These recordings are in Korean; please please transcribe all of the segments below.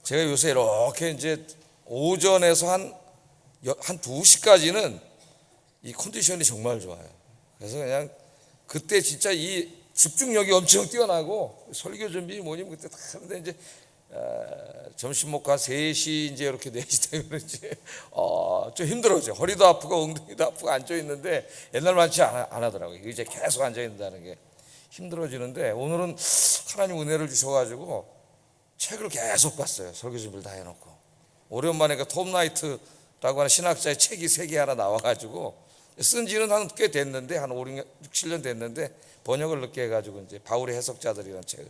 제가 요새 이렇게 이제 오전에서 한 2시까지는 이 컨디션이 정말 좋아요. 그래서 그냥 그때 진짜 이 집중력이 엄청 뛰어나고 설교 준비 뭐니 그때 다 하는데 이제 점심 먹고 한 3시 이제 이렇게 4시 되면 이제 좀 힘들어져. 허리도 아프고 엉덩이도 아프고 앉아 있는데 옛날만치 안 하더라고요. 이제 계속 앉아 있는다는 게 힘들어지는데 오늘은 하나님 은혜를 주셔가지고 책을 계속 봤어요. 설교 준비를 다 해놓고 오랜만에 그 톰 라이트라고 하는 신학자의 책이 3개 하나 나와가지고 쓴 지는 한 꽤 됐는데 한 5, 6, 7년 됐는데 번역을 늦게 해가지고 이제 바울의 해석자들이라는 책을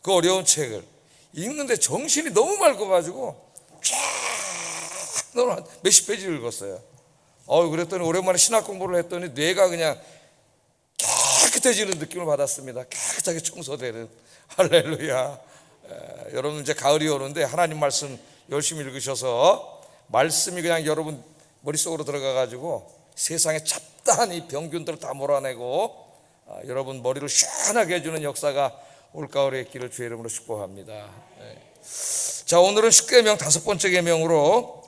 그 어려운 책을 읽는데 정신이 너무 맑아가지고 쫙 몇십 페이지를 읽었어요. 그랬더니 오랜만에 신학 공부를 했더니 뇌가 그냥 깨끗해지는 느낌을 받았습니다. 깨끗하게 청소되는 할렐루야. 여러분 이제 가을이 오는데 하나님 말씀 열심히 읽으셔서 말씀이 그냥 여러분 머릿속으로 들어가가지고 세상에 잡다한 이 병균들을 다 몰아내고 여러분 머리를 시원하게 해주는 역사가 올가을에 있기를 주의 이름으로 축복합니다. 자, 오늘은 10계명 5번째 계명으로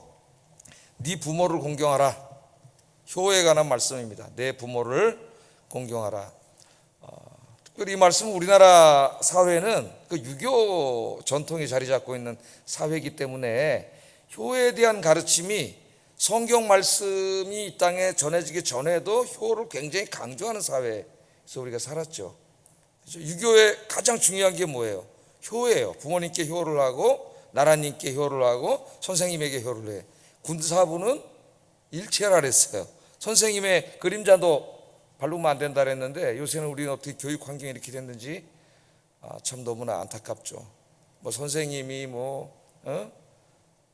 네 부모를 공경하라. 효에 관한 말씀입니다. 내 부모를 공경하라. 특별히 이 말씀은 우리나라 사회는 그 유교 전통이 자리 잡고 있는 사회이기 때문에 효에 대한 가르침이 성경 말씀이 이 땅에 전해지기 전에도 효를 굉장히 강조하는 사회에서 우리가 살았죠. 유교의 가장 중요한 게 뭐예요? 효예요. 부모님께 효를 하고 나라님께 효를 하고 선생님에게 효를 해. 군사부는 일체라 그랬어요. 선생님의 그림자도 바르면 안 된다 그랬는데 요새는 우리는 어떻게 교육 환경이 이렇게 됐는지 참 너무나 안타깝죠. 뭐 선생님이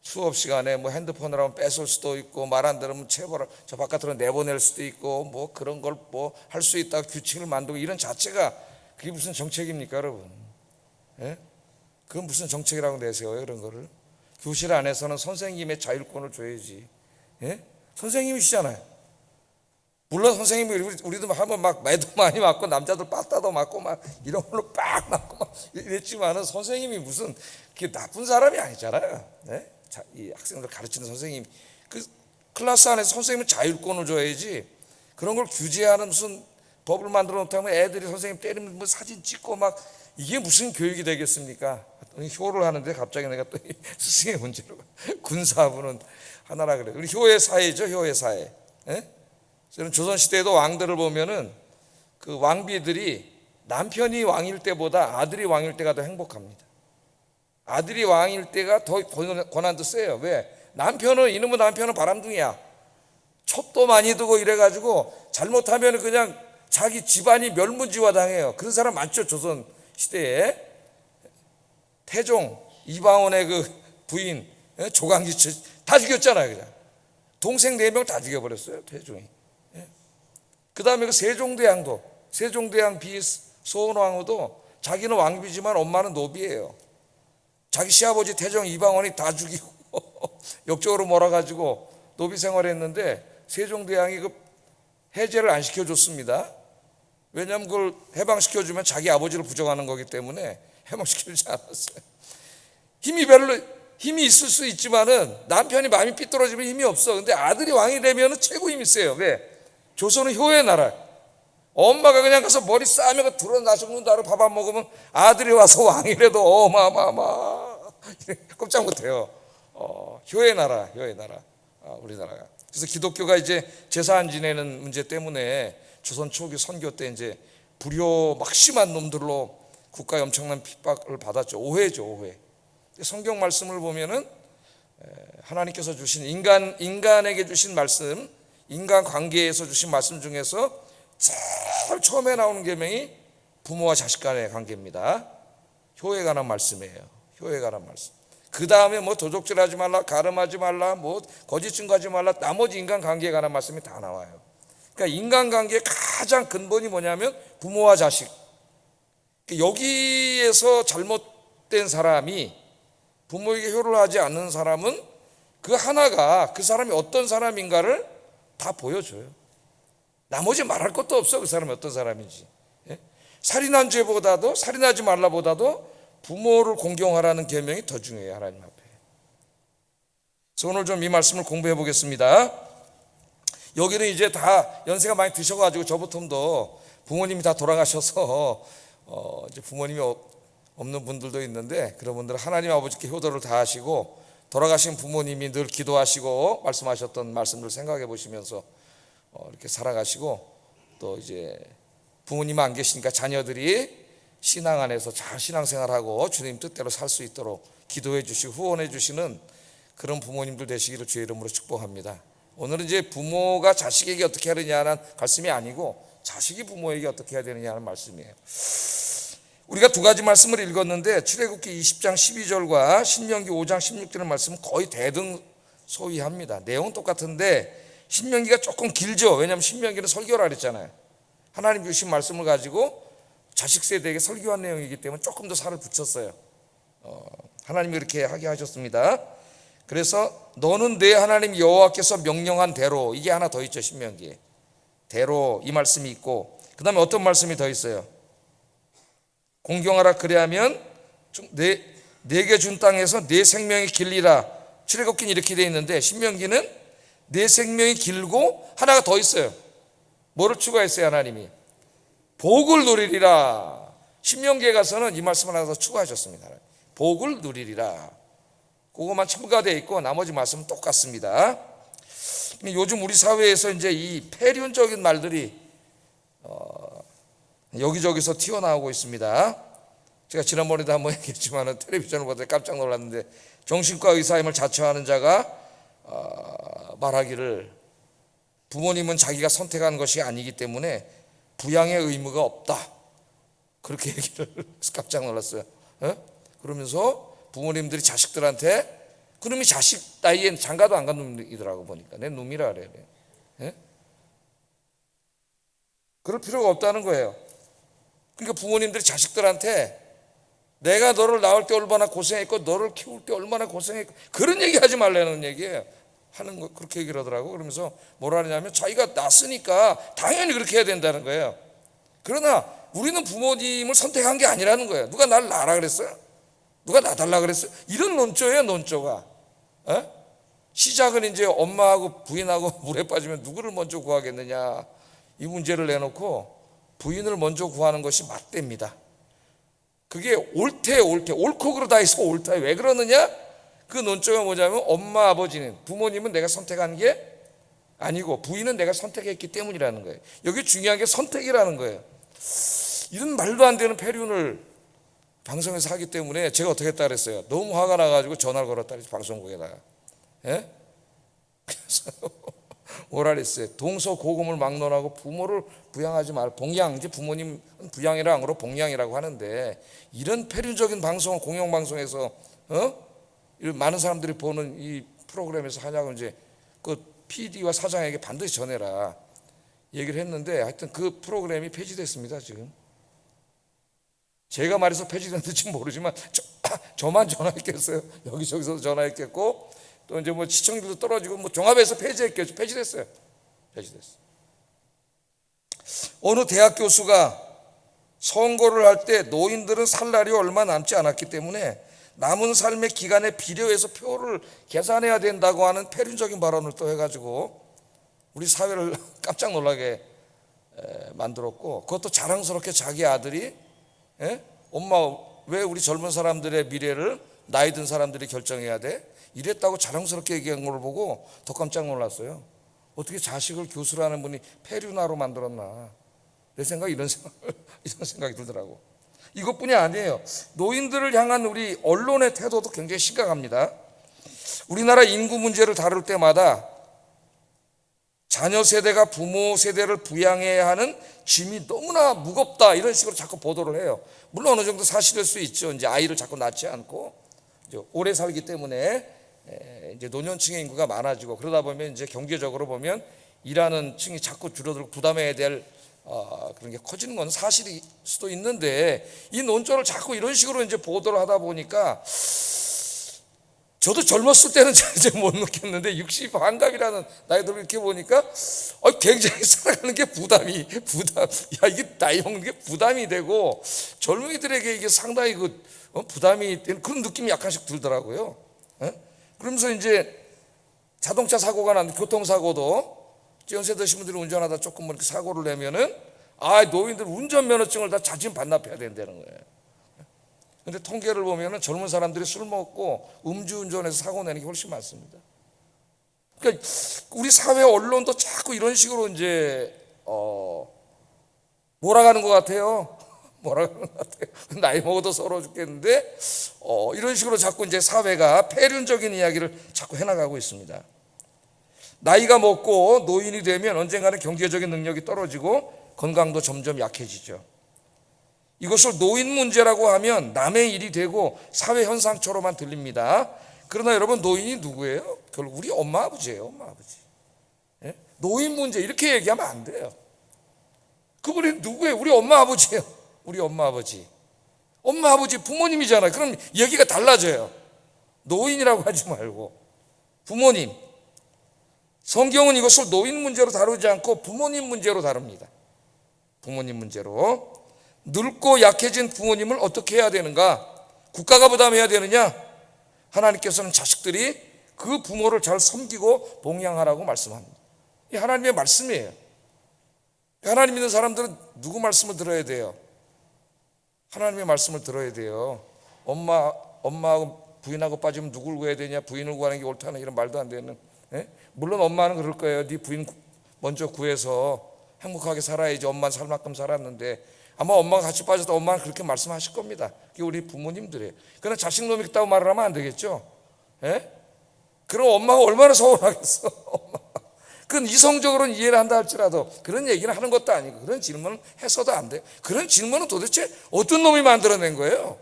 수업 시간에 핸드폰을 하면 뺏을 수도 있고 말 안 들으면 체벌 저 바깥으로 내보낼 수도 있고 그런 걸 할 수 있다고 규칙을 만들고 이런 자체가 그게 무슨 정책입니까, 여러분? 예? 그건 무슨 정책이라고 내세워요, 그런 거를? 교실 안에서는 선생님의 자율권을 줘야지. 예? 선생님이시잖아요. 물론 선생님이 우리도 한번 매도 많이 맞고 남자들 빠따도 맞고 이런 걸로 빡 맞고 이랬지만은 선생님이 무슨 그게 나쁜 사람이 아니잖아요. 네? 이 학생들 가르치는 선생님 그 클래스 안에서 선생님은 자율권을 줘야지 그런 걸 규제하는 무슨 법을 만들어 놓다면 애들이 선생님 때리면 사진 찍고 이게 무슨 교육이 되겠습니까? 효를 하는데 갑자기 내가 또 스승의 문제로 군사부는 하나라 그래. 우리 효의 사회죠, 효의 사회. 예? 저는 조선시대에도 왕들을 보면은 그 왕비들이 남편이 왕일 때보다 아들이 왕일 때가 더 행복합니다. 아들이 왕일 때가 더 권한도 세요. 왜? 이놈의 남편은 바람둥이야. 첩도 많이 두고 이래가지고 잘못하면 그냥 자기 집안이 멸문지화 당해요. 그런 사람 많죠, 조선시대에. 태종 이방원의 그 부인 조광지 다 죽였잖아요. 그냥 동생 4명 다 죽여버렸어요, 태종이. 그 다음에 그 세종대왕 비소원왕후도 자기는 왕비지만 엄마는 노비예요. 자기 시아버지 태종 이방원이 다 죽이고 역적으로 몰아가지고 노비 생활했는데 세종대왕이 그 해제를 안 시켜줬습니다. 왜냐하면 그걸 해방시켜주면 자기 아버지를 부정하는 거기 때문에 해방시켜주지 않았어요. 힘이 있을 수 있지만은 남편이 마음이 삐뚤어지면 힘이 없어. 근데 아들이 왕이 되면 최고 힘이 세요. 왜? 조선은 효의 나라. 엄마가 그냥 가서 머리 싸매고 들어나서는다고 밥 안 먹으면 아들이 와서 왕이라도 어마어마어마 꼼짝 못해요. 효의 나라, 우리나라가. 그래서 기독교가 이제 제사 안 지내는 문제 때문에 조선 초기 선교 때 이제 불효 막 심한 놈들로 국가에 엄청난 핍박을 받았죠. 오해죠, 오해. 성경 말씀을 보면은 하나님께서 주신 인간에게 주신 말씀, 인간 관계에서 주신 말씀 중에서 제일 처음에 나오는 계명이 부모와 자식 간의 관계입니다. 효에 관한 말씀이에요. 효에 관한 말씀. 그 다음에 도적질하지 말라, 가늠하지 말라, 거짓 증거하지 말라, 나머지 인간 관계에 관한 말씀이 다 나와요. 그러니까 인간 관계의 가장 근본이 뭐냐면 부모와 자식. 여기에서 잘못된 사람이 부모에게 효를 하지 않는 사람은 그 하나가 그 사람이 어떤 사람인가를 다 보여줘요. 나머지 말할 것도 없어, 그 사람이 어떤 사람인지. 살인한 죄보다도, 살인하지 말라보다도 부모를 공경하라는 계명이 더 중요해요, 하나님 앞에. 그래서 오늘 좀 이 말씀을 공부해 보겠습니다. 여기는 이제 다 연세가 많이 드셔가지고 저부터도 부모님이 다 돌아가셔서 이제 부모님이 없는 분들도 있는데, 그런 분들은 하나님 아버지께 효도를 다하시고 돌아가신 부모님이 늘 기도하시고 말씀하셨던 말씀을 생각해 보시면서 이렇게 살아가시고, 또 이제 부모님 안 계시니까 자녀들이 신앙 안에서 잘 신앙생활하고 주님 뜻대로 살 수 있도록 기도해 주시고 후원해 주시는 그런 부모님들 되시기를 주의 이름으로 축복합니다. 오늘은 이제 부모가 자식에게 어떻게 하느냐는 말씀이 아니고 자식이 부모에게 어떻게 해야 되느냐는 말씀이에요. 우리가 두 가지 말씀을 읽었는데 출애굽기 20장 12절과 신명기 5장 16절의 말씀은 거의 대등소이합니다. 내용은 똑같은데 신명기가 조금 길죠. 왜냐하면 신명기는 설교라 그랬잖아요. 하나님 주신 말씀을 가지고 자식 세대에게 설교한 내용이기 때문에 조금 더 살을 붙였어요. 하나님이 그렇게 하게 하셨습니다. 그래서 너는 내 하나님 여호와께서 명령한 대로, 이게 하나 더 있죠. 신명기에 대로 이 말씀이 있고, 그 다음에 어떤 말씀이 더 있어요? 공경하라 그리하면 내게 준 땅에서 내 생명이 길리라. 출애굽기는 이렇게 되어 있는데 신명기는 내 생명이 길고 하나가 더 있어요. 뭐를 추가했어요? 하나님이 복을 누리리라. 신명기에 가서는 이 말씀을 하나 더 추가하셨습니다. 복을 누리리라. 그것만 첨가되어 있고 나머지 말씀은 똑같습니다. 요즘 우리 사회에서 이제 이 폐륜적인 말들이 여기저기서 튀어나오고 있습니다. 제가 지난번에도 한번 얘기했지만 텔레비전을 보다 깜짝 놀랐는데, 정신과 의사임을 자처하는 자가 말하기를 부모님은 자기가 선택한 것이 아니기 때문에 부양의 의무가 없다, 그렇게 얘기를 해서 깜짝 놀랐어요. 그러면서 부모님들이 자식들한테, 그놈이 자식 나이엔 장가도 안 간 놈이더라고 보니까. 내 놈이라 그래. 그럴 필요가 없다는 거예요. 그러니까 부모님들이 자식들한테 내가 너를 낳을 때 얼마나 고생했고 너를 키울 때 얼마나 고생했고 그런 얘기 하지 말라는 얘기예요. 하는 거 그렇게 얘기를 하더라고. 그러면서 뭐라 하냐면 자기가 낳았으니까 당연히 그렇게 해야 된다는 거예요. 그러나 우리는 부모님을 선택한 게 아니라는 거예요. 누가 나를 낳으라 그랬어요? 누가 낳아달라 그랬어요? 이런 논조예요, 논조가. 시작은 이제 엄마하고 부인하고 물에 빠지면 누구를 먼저 구하겠느냐, 이 문제를 내놓고 부인을 먼저 구하는 것이 맞답니다. 그게 옳고 그러다 해서 옳다. 왜 그러느냐? 그 논조가 뭐냐면 엄마 아버지는, 부모님은 내가 선택한 게 아니고 부인은 내가 선택했기 때문이라는 거예요. 여기 중요한 게 선택이라는 거예요. 이런 말도 안 되는 폐륜을 방송에서 하기 때문에 제가 어떻게 했다 그랬어요? 너무 화가 나가지고 전화를 걸었다 그랬어요, 방송국에다가. 그래서 뭐라 그랬어요? 동서고금을 막론하고 부모를 부양하지 말, 봉양, 이제 부모님 부양이라 안 그러고 봉양이라고 하는데, 이런 폐륜적인 방송을 공영방송에서 이런 많은 사람들이 보는 이 프로그램에서 하냐고 이제 그 PD와 사장에게 반드시 전해라 얘기를 했는데, 하여튼 그 프로그램이 폐지됐습니다. 지금 제가 말해서 폐지됐는지 모르지만 저만 전화했겠어요. 여기저기서 전화했겠고, 또 이제 뭐 시청률도 떨어지고 뭐 종합해서 폐지했겠죠. 폐지됐어요. 어느 대학 교수가 선거를 할 때 노인들은 살 날이 얼마 남지 않았기 때문에 남은 삶의 기간에 비례해서 표를 계산해야 된다고 하는 폐륜적인 발언을 또 해가지고 우리 사회를 깜짝 놀라게 만들었고, 그것도 자랑스럽게 자기 아들이 엄마 왜 우리 젊은 사람들의 미래를 나이 든 사람들이 결정해야 돼? 이랬다고 자랑스럽게 얘기한 걸 보고 더 깜짝 놀랐어요. 어떻게 자식을 교수라는 분이 폐륜아로 만들었나, 내 생각 이런 생각이 들더라고. 이것뿐이 아니에요. 노인들을 향한 우리 언론의 태도도 굉장히 심각합니다. 우리나라 인구 문제를 다룰 때마다 자녀 세대가 부모 세대를 부양해야 하는 짐이 너무나 무겁다, 이런 식으로 자꾸 보도를 해요. 물론 어느 정도 사실일 수 있죠. 이제 아이를 자꾸 낳지 않고 이제 오래 살기 때문에 이제 노년층의 인구가 많아지고, 그러다 보면 이제 경제적으로 보면 일하는 층이 자꾸 줄어들고 부담해야 될 그런 게 커지는 건 사실일 수도 있는데, 이 논조를 자꾸 이런 식으로 이제 보도를 하다 보니까 저도 젊었을 때는 이제 못 느꼈는데 60 반갑이라는 나이들 이렇게 보니까 굉장히 살아가는 게 부담, 야 이게 나이 먹는 게 부담이 되고 젊은이들에게 이게 상당히 부담이 되는 그런 느낌이 약간씩 들더라고요. 그러면서 이제 자동차 사고가 난 교통사고도 연세 드신 분들이 운전하다 조금 이렇게 사고를 내면은 노인들 운전면허증을 다 자진 반납해야 된다는 거예요. 근데 통계를 보면은 젊은 사람들이 술 먹고 음주운전해서 사고 내는 게 훨씬 많습니다. 그러니까 우리 사회 언론도 자꾸 이런 식으로 이제 몰아가는 것 같아요. 몰아가는 것 같아요. 나이 먹어도 서러워 죽겠는데 이런 식으로 자꾸 이제 사회가 폐륜적인 이야기를 자꾸 해나가고 있습니다. 나이가 먹고 노인이 되면 언젠가는 경제적인 능력이 떨어지고 건강도 점점 약해지죠. 이것을 노인 문제라고 하면 남의 일이 되고 사회 현상처럼만 들립니다. 그러나 여러분, 노인이 누구예요? 결국 우리 엄마 아버지예요. 엄마 아버지. 예? 노인 문제 이렇게 얘기하면 안 돼요. 그분이 누구예요? 우리 엄마 아버지예요. 우리 엄마 아버지. 엄마 아버지 부모님이잖아요. 그럼 얘기가 달라져요. 노인이라고 하지 말고 부모님. 성경은 이것을 노인 문제로 다루지 않고 부모님 문제로 다룹니다. 부모님 문제로. 늙고 약해진 부모님을 어떻게 해야 되는가? 국가가 부담해야 되느냐? 하나님께서는 자식들이 그 부모를 잘 섬기고 봉양하라고 말씀합니다. 이 하나님의 말씀이에요. 하나님 믿는 사람들은 누구 말씀을 들어야 돼요? 하나님의 말씀을 들어야 돼요. 엄마하고 부인하고 빠지면 누굴 구해야 되냐? 부인을 구하는 게 옳다는 이런 말도 안 되는. 물론 엄마는 그럴 거예요. 네 부인 먼저 구해서 행복하게 살아야지. 엄마는 살 만큼 살았는데. 아마 엄마가 같이 빠져도 엄마는 그렇게 말씀하실 겁니다. 그게 우리 부모님들이에요. 그러나 자식 놈이 있다고 말을 하면 안 되겠죠. 그럼 엄마가 얼마나 서운하겠어. 그건 이성적으로는 이해를 한다 할지라도 그런 얘기를 하는 것도 아니고 그런 질문을 해서도 안 돼요. 그런 질문은 도대체 어떤 놈이 만들어낸 거예요?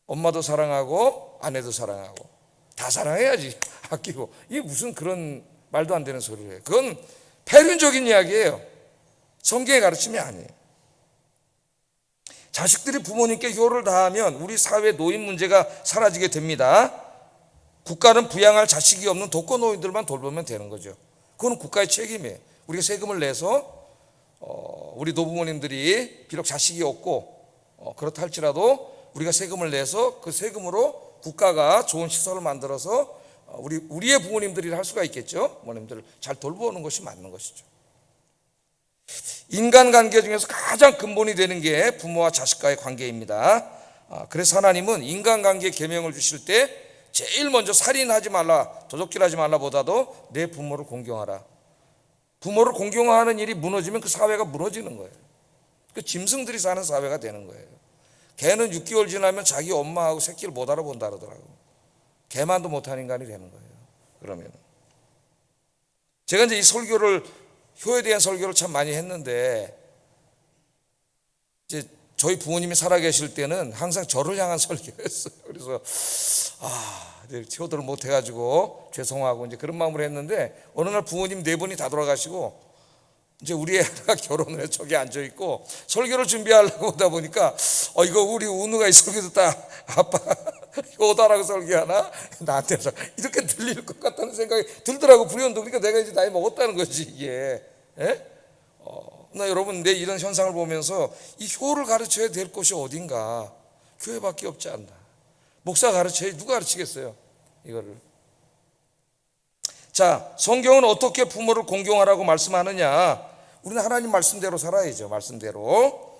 엄마도 사랑하고 아내도 사랑하고 다 사랑해야지. 아끼고. 이게 무슨 그런 말도 안 되는 소리를 해요. 그건 폐륜적인 이야기예요. 성경의 가르침이 아니에요. 자식들이 부모님께 효를 다하면 우리 사회 노인 문제가 사라지게 됩니다. 국가는 부양할 자식이 없는 독거노인들만 돌보면 되는 거죠. 그건 국가의 책임이에요. 우리가 세금을 내서 우리 노부모님들이 비록 자식이 없고 그렇다 할지라도 우리가 세금을 내서 그 세금으로 국가가 좋은 시설을 만들어서 우리의 부모님들이 할 수가 있겠죠. 부모님들을 잘 돌보는 것이 맞는 것이죠. 인간관계 중에서 가장 근본이 되는 게 부모와 자식과의 관계입니다. 그래서 하나님은 인간관계 계명을 주실 때 제일 먼저 살인하지 말라, 도적질하지 말라 보다도 내 부모를 공경하라. 부모를 공경하는 일이 무너지면 그 사회가 무너지는 거예요. 그 짐승들이 사는 사회가 되는 거예요. 개는 6개월 지나면 자기 엄마하고 새끼를 못 알아본다 그러더라고요. 개만도 못하는 인간이 되는 거예요. 그러면 제가 이제 이 설교를 효에 대한 설교를 참 많이 했는데 이제 저희 부모님이 살아계실 때는 항상 저를 향한 설교였어요. 그래서 효도를 못 해가지고 죄송하고 이제 그런 마음으로 했는데 어느 날 부모님 네 분이 다 돌아가시고 이제 우리 애가 결혼을 해서 저기 앉아 있고 설교를 준비하려고 오다 보니까 이거 우리 운우가 이 설교 듣다 아빠 효다라고 설교하나 나한테서 이렇게 들릴 것 같다는 생각이 들더라고. 불현도. 그러니까 내가 이제 나이 먹었다는 거지 이게. 나 여러분 내 이런 현상을 보면서 이 효를 가르쳐야 될 곳이 어딘가? 교회밖에 없지 않나? 목사 가르쳐야지 누가 가르치겠어요 이거를? 자, 성경은 어떻게 부모를 공경하라고 말씀하느냐? 우리는 하나님 말씀대로 살아야죠. 말씀대로.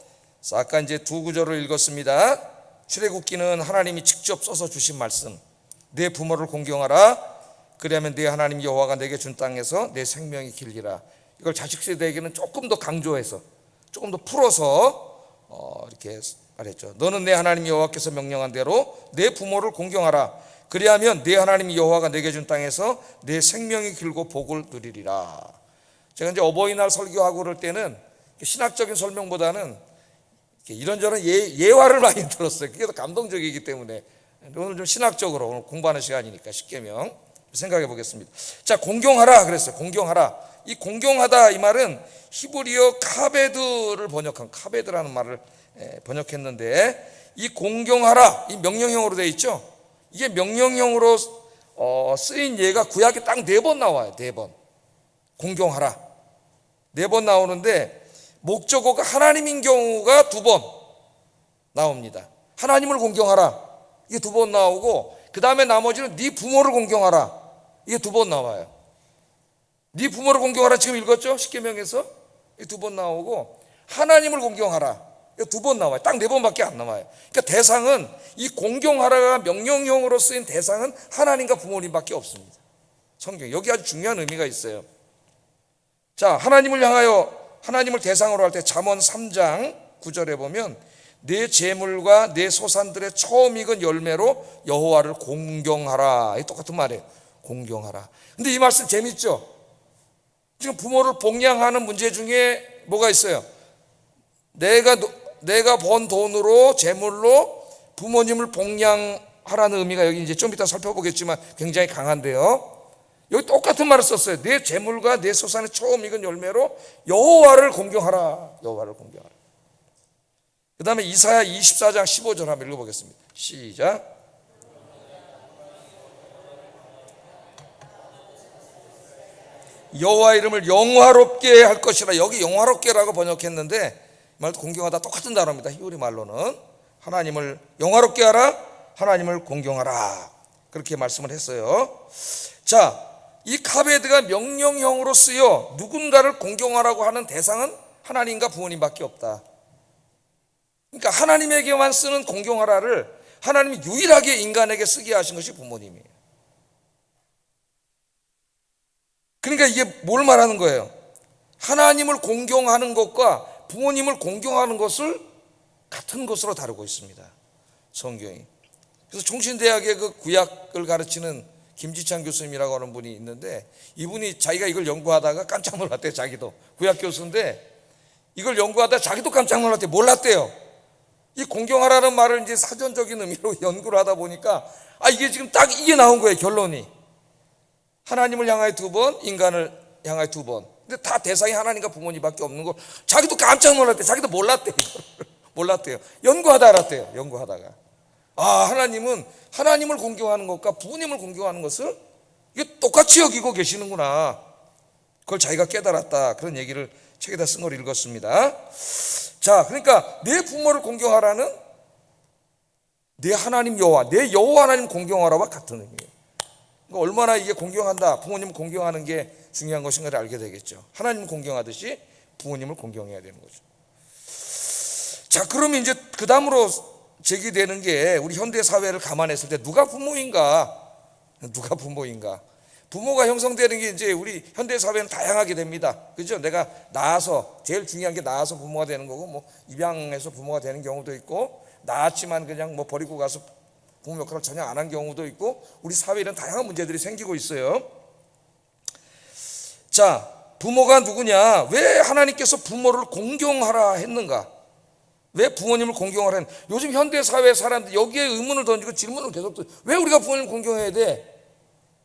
아까 이제 두 구절을 읽었습니다. 출애굽기는 하나님이 직접 써서 주신 말씀. 내 부모를 공경하라. 그리하면 내 하나님 여호와가 내게 준 땅에서 내 생명이 길리라. 이걸 자식 세대에게는 조금 더 강조해서 조금 더 풀어서 이렇게 말했죠. 너는 내 하나님 여호와께서 명령한 대로 내 부모를 공경하라. 그리하면 내 하나님 여호와가 내게 준 땅에서 내 생명이 길고 복을 누리리라. 제가 이제 어버이날 설교하고 그럴 때는 신학적인 설명보다는 이런저런 예화를 많이 들었어요. 그게 더 감동적이기 때문에 오늘 좀 신학적으로 오늘 공부하는 시간이니까 십계명 생각해 보겠습니다. 자, 공경하라 그랬어요. 공경하라. 이 공경하다 이 말은 히브리어 카베드를 번역한 카베드라는 말을 번역했는데 이 공경하라 이 명령형으로 되어 있죠. 이게 명령형으로 쓰인 예가 구약에 딱 4번 나와요. 4번. 공경하라 4번 나오는데 목적어가 하나님인 경우가 2번 나옵니다. 하나님을 공경하라 이게 2번 나오고 그 다음에 나머지는 네 부모를 공경하라 이게 두 번 나와요. 네 부모를 공경하라 지금 읽었죠? 십계명에서 두 번 나오고 하나님을 공경하라 두 번 나와요. 딱 네 번밖에 안 나와요. 그러니까 대상은 이 공경하라가 명령형으로 쓰인 대상은 하나님과 부모님밖에 없습니다. 성경 여기 아주 중요한 의미가 있어요. 자, 하나님을 향하여 하나님을 대상으로 할 때 잠언 3장 9절에 보면 내 재물과 내 소산들의 처음 익은 열매로 여호와를 공경하라. 이 똑같은 말이에요. 공경하라. 근데 이 말씀 재밌죠? 지금 부모를 복양하는 문제 중에 뭐가 있어요? 내가 번 돈으로 재물로 부모님을 복양하라는 의미가 여기 이제 좀 이따 살펴보겠지만 굉장히 강한데요. 여기 똑같은 말을 썼어요. 내 재물과 내 소산의 처음 익은 열매로 여호와를 공경하라. 여호와를 공경하라. 그 다음에 이사야 24장 15절 한번 읽어보겠습니다. 시작. 여호와 이름을 영화롭게 할 것이라. 여기 영화롭게라고 번역했는데 말도 공경하다 똑같은 단어입니다. 히브리 말로는 하나님을 영화롭게 하라, 하나님을 공경하라 그렇게 말씀을 했어요. 자, 이 카베드가 명령형으로 쓰여 누군가를 공경하라고 하는 대상은 하나님과 부모님밖에 없다. 그러니까 하나님에게만 쓰는 공경하라를 하나님이 유일하게 인간에게 쓰게 하신 것이 부모님이에요. 그러니까 이게 뭘 말하는 거예요? 하나님을 공경하는 것과 부모님을 공경하는 것을 같은 것으로 다루고 있습니다. 성경이. 그래서 총신대학의 그 구약을 가르치는 김지찬 교수님이라고 하는 분이 있는데 이분이 자기가 이걸 연구하다가 깜짝 놀랐대요. 자기도 구약 교수인데 이걸 연구하다 자기도 깜짝 놀랐대요. 몰랐대요. 이 공경하라는 말을 이제 사전적인 의미로 연구를 하다 보니까 이게 지금 딱 이게 나온 거예요. 결론이. 하나님을 향하여 두 번, 인간을 향하여 두 번. 근데 다 대상이 하나님과 부모님밖에 없는 거 자기도 깜짝 놀랐대요. 자기도 몰랐대요. 몰랐대요. 연구하다 알았대요. 연구하다가 하나님은 하나님을 공경하는 것과 부모님을 공경하는 것을 이게 똑같이 여기고 계시는구나. 그걸 자기가 깨달았다. 그런 얘기를 책에다 쓴 걸 읽었습니다. 자, 그러니까 내 부모를 공경하라는 내 하나님 여호와, 내 여호와 하나님 공경하라와 같은 의미예요. 그러니까 얼마나 이게 공경한다, 부모님을 공경하는 게 중요한 것인가를 알게 되겠죠. 하나님을 공경하듯이 부모님을 공경해야 되는 거죠. 자, 그러면 이제 그 다음으로 제기되는 게 우리 현대 사회를 감안했을 때 누가 부모인가? 누가 부모인가? 부모가 형성되는 게 이제 우리 현대 사회는 다양하게 됩니다. 그죠? 내가 낳아서 제일 중요한 게 낳아서 부모가 되는 거고 뭐 입양해서 부모가 되는 경우도 있고 낳았지만 그냥 뭐 버리고 가서 부모 역할을 전혀 안 한 경우도 있고 우리 사회에는 다양한 문제들이 생기고 있어요. 자, 부모가 누구냐? 왜 하나님께서 부모를 공경하라 했는가? 왜 부모님을 공경하라 했는가? 요즘 현대 사회 사람들 여기에 의문을 던지고 질문을 계속 왜 우리가 부모님을 공경해야 돼?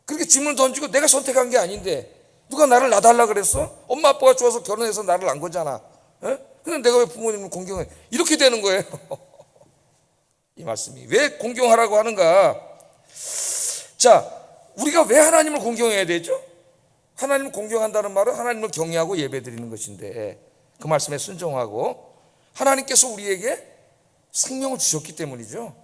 그렇게 질문을 던지고 내가 선택한 게 아닌데 누가 나를 낳아달라 그랬어? 엄마 아빠가 좋아서 결혼해서 나를 낳은 거잖아. 근데 내가 왜 부모님을 공경해? 이렇게 되는 거예요. 이 말씀이 왜 공경하라고 하는가? 자, 우리가 왜 하나님을 공경해야 되죠? 하나님을 공경한다는 말은 하나님을 경외하고 예배드리는 것인데 그 말씀에 순종하고 하나님께서 우리에게 생명을 주셨기 때문이죠.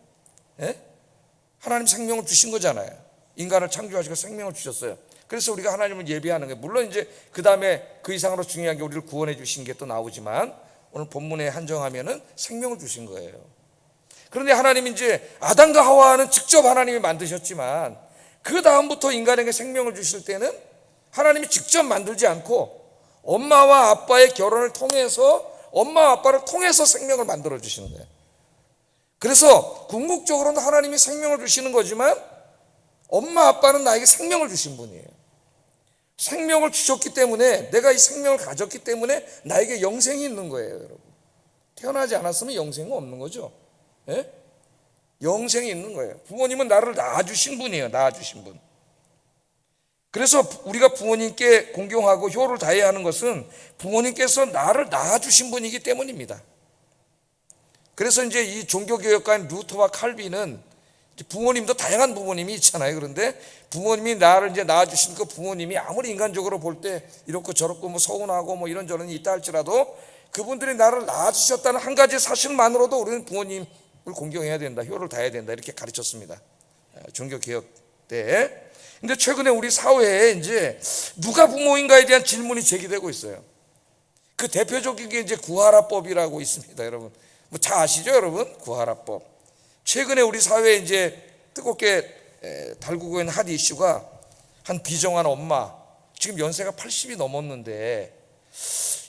하나님 생명을 주신 거잖아요. 인간을 창조하시고 생명을 주셨어요. 그래서 우리가 하나님을 예배하는 거예요. 물론 이제 그 다음에 그 이상으로 중요한 게 우리를 구원해 주신 게 또 나오지만 오늘 본문에 한정하면은 생명을 주신 거예요. 그런데 하나님이 이제 아담과 하와는 직접 하나님이 만드셨지만 그 다음부터 인간에게 생명을 주실 때는 하나님이 직접 만들지 않고 엄마와 아빠의 결혼을 통해서 엄마와 아빠를 통해서 생명을 만들어 주시는 거예요. 그래서 궁극적으로는 하나님이 생명을 주시는 거지만 엄마 아빠는 나에게 생명을 주신 분이에요. 생명을 주셨기 때문에 내가 이 생명을 가졌기 때문에 나에게 영생이 있는 거예요. 여러분, 태어나지 않았으면 영생은 없는 거죠. 영생이 있는 거예요. 부모님은 나를 낳아주신 분이에요. 낳아주신 분. 그래서 우리가 부모님께 공경하고 효를 다해야 하는 것은 부모님께서 나를 낳아주신 분이기 때문입니다. 그래서 이제 이 종교개혁가인 루터와 칼빈은 부모님도 다양한 부모님이 있잖아요. 그런데 부모님이 나를 이제 낳아주신 그 부모님이 아무리 인간적으로 볼 때 이렇고 저렇고 뭐 서운하고 뭐 이런저런 있다 할지라도 그분들이 나를 낳아주셨다는 한 가지 사실만으로도 우리는 부모님을 공경해야 된다, 효를 다해야 된다 이렇게 가르쳤습니다. 종교개혁 때. 근데 최근에 우리 사회에 이제 누가 부모인가에 대한 질문이 제기되고 있어요. 그 대표적인 게 이제 구하라법이라고 있습니다, 여러분. 뭐 잘 아시죠, 여러분? 구하라법. 최근에 우리 사회에 이제 뜨겁게 달구고 있는 한 이슈가 한 비정한 엄마, 지금 연세가 80이 넘었는데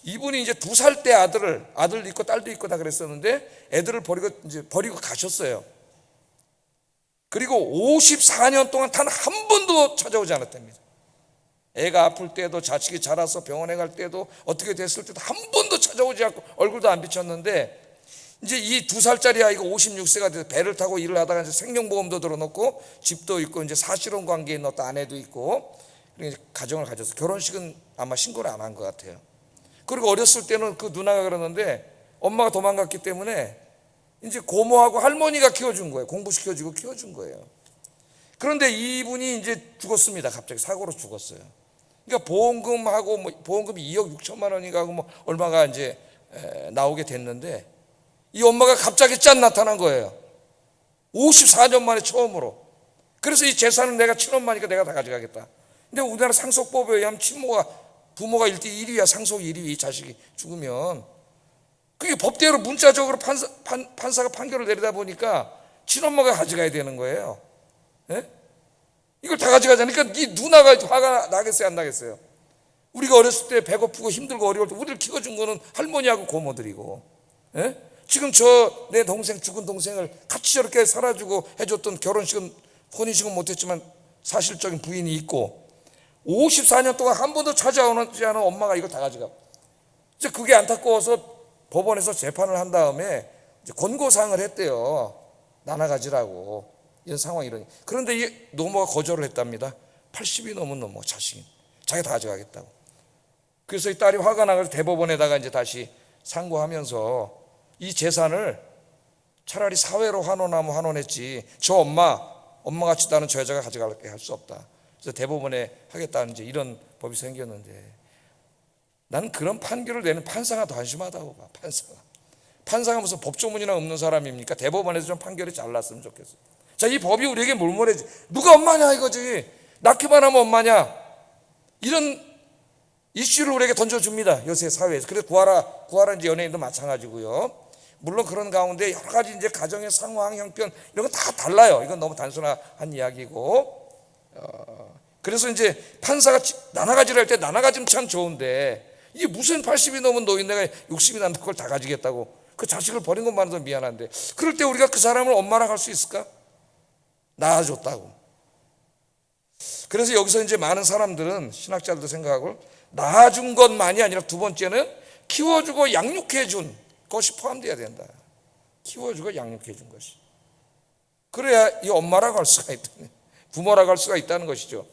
이분이 이제 2살 때 아들도 있고 딸도 있고 다 그랬었는데 애들을 버리고 가셨어요. 그리고 54년 동안 단 한 번도 찾아오지 않았답니다. 애가 아플 때도, 자식이 자라서 병원에 갈 때도, 어떻게 됐을 때도 한 번도 찾아오지 않고 얼굴도 안 비쳤는데, 이제 이 2살짜리 아이가 56세가 돼서 배를 타고 일을 하다가 이제 생명보험도 들어놓고 집도 있고 이제 사실혼 관계에 있는 어떤 아내도 있고, 그리고 이제 가정을 가져서 결혼식은 아마 신고를 안 한 것 같아요. 그리고 어렸을 때는 그 누나가 그러는데 엄마가 도망갔기 때문에 이제 고모하고 할머니가 키워준 거예요. 공부시켜주고 키워준 거예요. 그런데 이분이 이제 죽었습니다. 갑자기 사고로 죽었어요. 그러니까 보험금하고 보험금이 2억 6천만 원인가 하고 얼마가 이제 나오게 됐는데, 이 엄마가 갑자기 짠 나타난 거예요. 54년 만에 처음으로. 그래서 이 재산은 내가 친엄마니까 내가 다 가져가겠다. 근데 우리나라 상속법에 의하면 부모가 1위야. 상속 1위. 자식이 죽으면 그게 법대로 문자적으로 판사가 판결을 내리다 보니까 친엄마가 가져가야 되는 거예요. 예? 이걸 다 가져가자니까 이 누나가 화가 나겠어요, 안 나겠어요? 우리가 어렸을 때 배고프고 힘들고 어려울 때 우리를 키워준 거는 할머니하고 고모들이고, 예? 지금 내 동생, 죽은 동생을 같이 저렇게 살아주고 해줬던, 결혼식은 혼인식은 못했지만 사실적인 부인이 있고 54년 동안 한 번도 찾아오지 않은 엄마가 이걸 다 가져가. 이제 그게 안타까워서 법원에서 재판을 한 다음에 이제 권고사항을 했대요. 나눠 가지라고. 이런 상황이 이러니. 그런데 이 노모가 거절을 했답니다. 80이 넘은 노모, 자식이. 자기가 다 가져가겠다고. 그래서 이 딸이 화가 나가지고 대법원에다가 이제 다시 상고하면서 이 재산을 차라리 사회로 환원하면 환원했지, 저 엄마 같이 나는 저 여자가 가져갈게 할 수 없다. 그래서 대법원에 하겠다는 이제 이런 법이 생겼는데, 나는 그런 판결을 내는 판사가 더 한심하다고 봐. 판사가 무슨 법조문이나 없는 사람입니까? 대법원에서 좀 판결이 잘 났으면 좋겠어. 자, 이 법이 우리에게 몰몰해지. 누가 엄마냐 이거지. 낳기만 하면 엄마냐. 이런 이슈를 우리에게 던져줍니다, 요새 사회에서. 그래서 구하라 이제 연예인도 마찬가지고요. 물론 그런 가운데 여러 가지 이제 가정의 상황, 형편 이런 거 다 달라요. 이건 너무 단순한 이야기고. 그래서 이제 판사가 나눠가지를 할 때 나눠가지면 참 좋은데, 이게 무슨 80이 넘은 노인네가 60이 난다고 그걸 다 가지겠다고. 그 자식을 버린 것만으로도 미안한데, 그럴 때 우리가 그 사람을 엄마라 할 수 있을까? 낳아줬다고. 그래서 여기서 이제 많은 사람들은, 신학자들도 생각하고, 낳아준 것만이 아니라 두 번째는 키워주고 양육해준 것이 포함되어야 된다. 키워주고 양육해준 것이. 그래야 이 엄마라고 할 수가 있다는, 부모라고 할 수가 있다는 것이죠.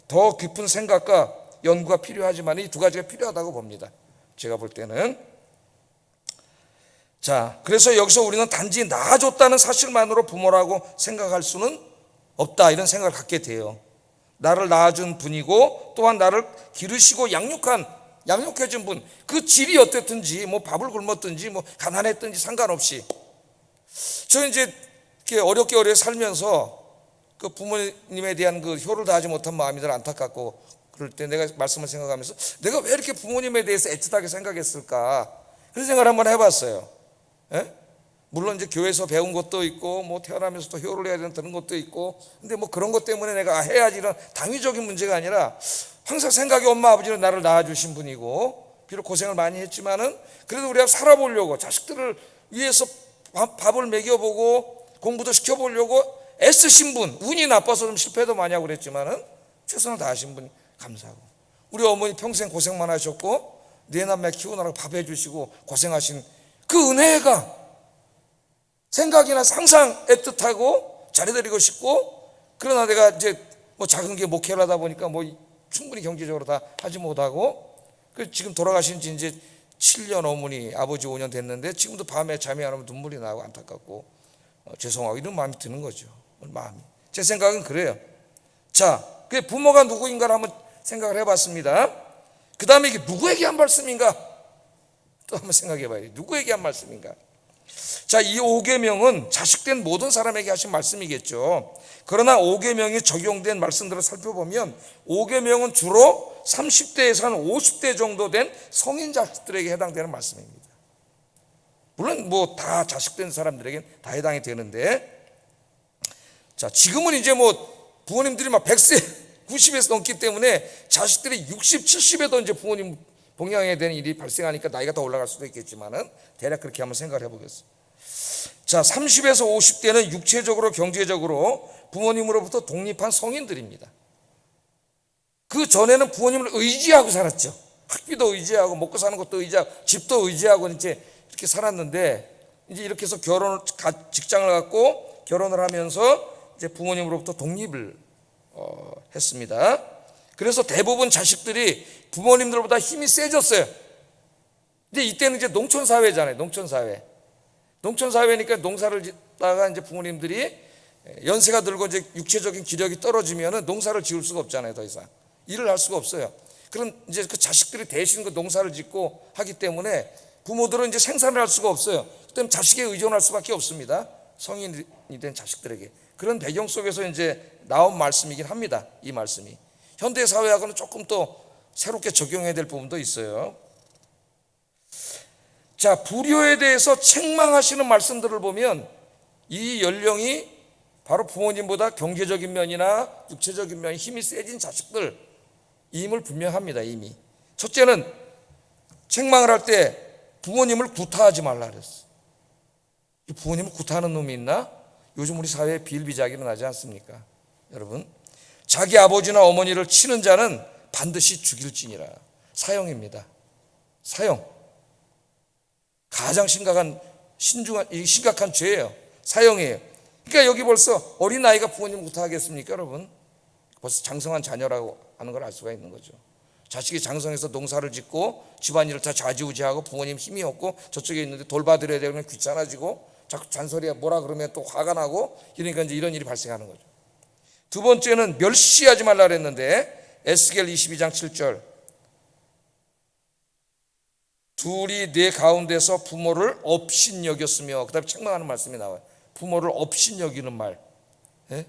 더 깊은 생각과 연구가 필요하지만 이 두 가지가 필요하다고 봅니다, 제가 볼 때는. 자, 그래서 여기서 우리는 단지 낳아줬다는 사실만으로 부모라고 생각할 수는 없다, 이런 생각을 갖게 돼요. 나를 낳아준 분이고 또한 나를 기르시고 양육해준 분, 그 질이 어땠든지, 밥을 굶었든지 가난했든지 상관없이, 저 이제 이렇게 어렵게 살면서 그 부모님에 대한 그 효를 다하지 못한 마음이 늘 안타깝고, 그럴 때 내가 말씀을 생각하면서 내가 왜 이렇게 부모님에 대해서 애틋하게 생각했을까, 그런 생각을 한번 해봤어요. 예? 물론 이제 교회에서 배운 것도 있고 태어나면서 또 효를 해야 되는 그런 것도 있고, 근데 그런 것 때문에 내가 해야지 이런 당위적인 문제가 아니라, 항상 생각이 엄마 아버지는 나를 낳아주신 분이고 비록 고생을 많이 했지만은 그래도 우리가 살아보려고, 자식들을 위해서 밥을 먹여보고 공부도 시켜보려고 애쓰신 분, 운이 나빠서 좀 실패도 많이 하고 그랬지만은 최선을 다하신 분 감사하고, 우리 어머니 평생 고생만 하셨고 네 남매 키우느라고 밥 해주시고 고생하신 그 은혜가 생각이나 상상 애틋하고 잘해드리고 싶고, 그러나 내가 이제 작은 게 목회를 하다 보니까 충분히 경제적으로 다 하지 못하고, 지금 돌아가신 지 이제 7년, 어머니 아버지 5년 됐는데 지금도 밤에 잠이 안 오면 눈물이 나고 안타깝고 죄송하고 이런 마음이 드는 거죠. 마음이. 제 생각은 그래요. 자, 그 부모가 누구인가를 한번 생각을 해봤습니다. 그 다음에 이게 누구에게 한 말씀인가 또 한번 생각해봐요. 누구에게 한 말씀인가. 자, 이 5계명은 자식된 모든 사람에게 하신 말씀이겠죠. 그러나 5계명이 적용된 말씀들을 살펴보면 5계명은 주로 30대에서 한 50대 정도 된 성인 자식들에게 해당되는 말씀입니다. 물론 뭐 다 자식된 사람들에겐 다 해당이 되는데, 자, 지금은 이제 뭐 부모님들이 막 100세 90에서 넘기 때문에 자식들이 60, 70에도 이제 부모님 봉양해야 되는 일이 발생하니까 나이가 더 올라갈 수도 있겠지만은 대략 그렇게 한번 생각을 해보겠습니다. 자, 30에서 50대는 육체적으로 경제적으로 부모님으로부터 독립한 성인들입니다. 그 전에는 부모님을 의지하고 살았죠. 학비도 의지하고 먹고 사는 것도 의지하고 집도 의지하고 이제 이렇게 살았는데, 이제 이렇게 해서 직장을 갖고 결혼을 하면서 이제 부모님으로부터 독립을 했습니다. 그래서 대부분 자식들이 부모님들보다 힘이 세졌어요. 근데 이때는 이제 농촌 사회잖아요. 농촌 사회니까 농사를 짓다가 이제 부모님들이 연세가 들고 이제 육체적인 기력이 떨어지면은 농사를 지을 수가 없잖아요. 더 이상 일을 할 수가 없어요. 그럼 이제 그 자식들이 대신 그 농사를 짓고 하기 때문에 부모들은 이제 생산을 할 수가 없어요. 그때는 자식에 의존할 수밖에 없습니다. 성인이 된 자식들에게. 그런 배경 속에서 이제 나온 말씀이긴 합니다. 이 말씀이 현대 사회하고는 조금 또 새롭게 적용해야 될 부분도 있어요. 자, 불효에 대해서 책망하시는 말씀들을 보면 이 연령이 바로 부모님보다 경제적인 면이나 육체적인 면이 힘이 세진 자식들 임을 분명합니다. 이미 첫째는 책망을 할 때 부모님을 구타하지 말라 그랬어. 부모님을 구타하는 놈이 있나? 요즘 우리 사회에 비일비재하게 일어나지 않습니까? 여러분, 자기 아버지나 어머니를 치는 자는 반드시 죽일지니라. 사형입니다. 사형. 가장 심각한 죄예요. 사형이에요. 그러니까 여기 벌써 어린아이가 부모님을 구타하겠습니까, 여러분? 벌써 장성한 자녀라고 하는 걸 알 수가 있는 거죠. 자식이 장성해서 농사를 짓고 집안일을 다 좌지우지하고 부모님 힘이 없고 저쪽에 있는데 돌봐드려야 되면 귀찮아지고 자꾸 잔소리야 뭐라 그러면 또 화가 나고, 그러니까 이제 이런 일이 발생하는 거죠. 두 번째는 멸시하지 말라 그랬는데 에스겔 22장 7절, 둘이 내 가운데서 부모를 업신여겼으며, 그 다음에 책망하는 말씀이 나와요. 부모를 업신여기는 말. 예?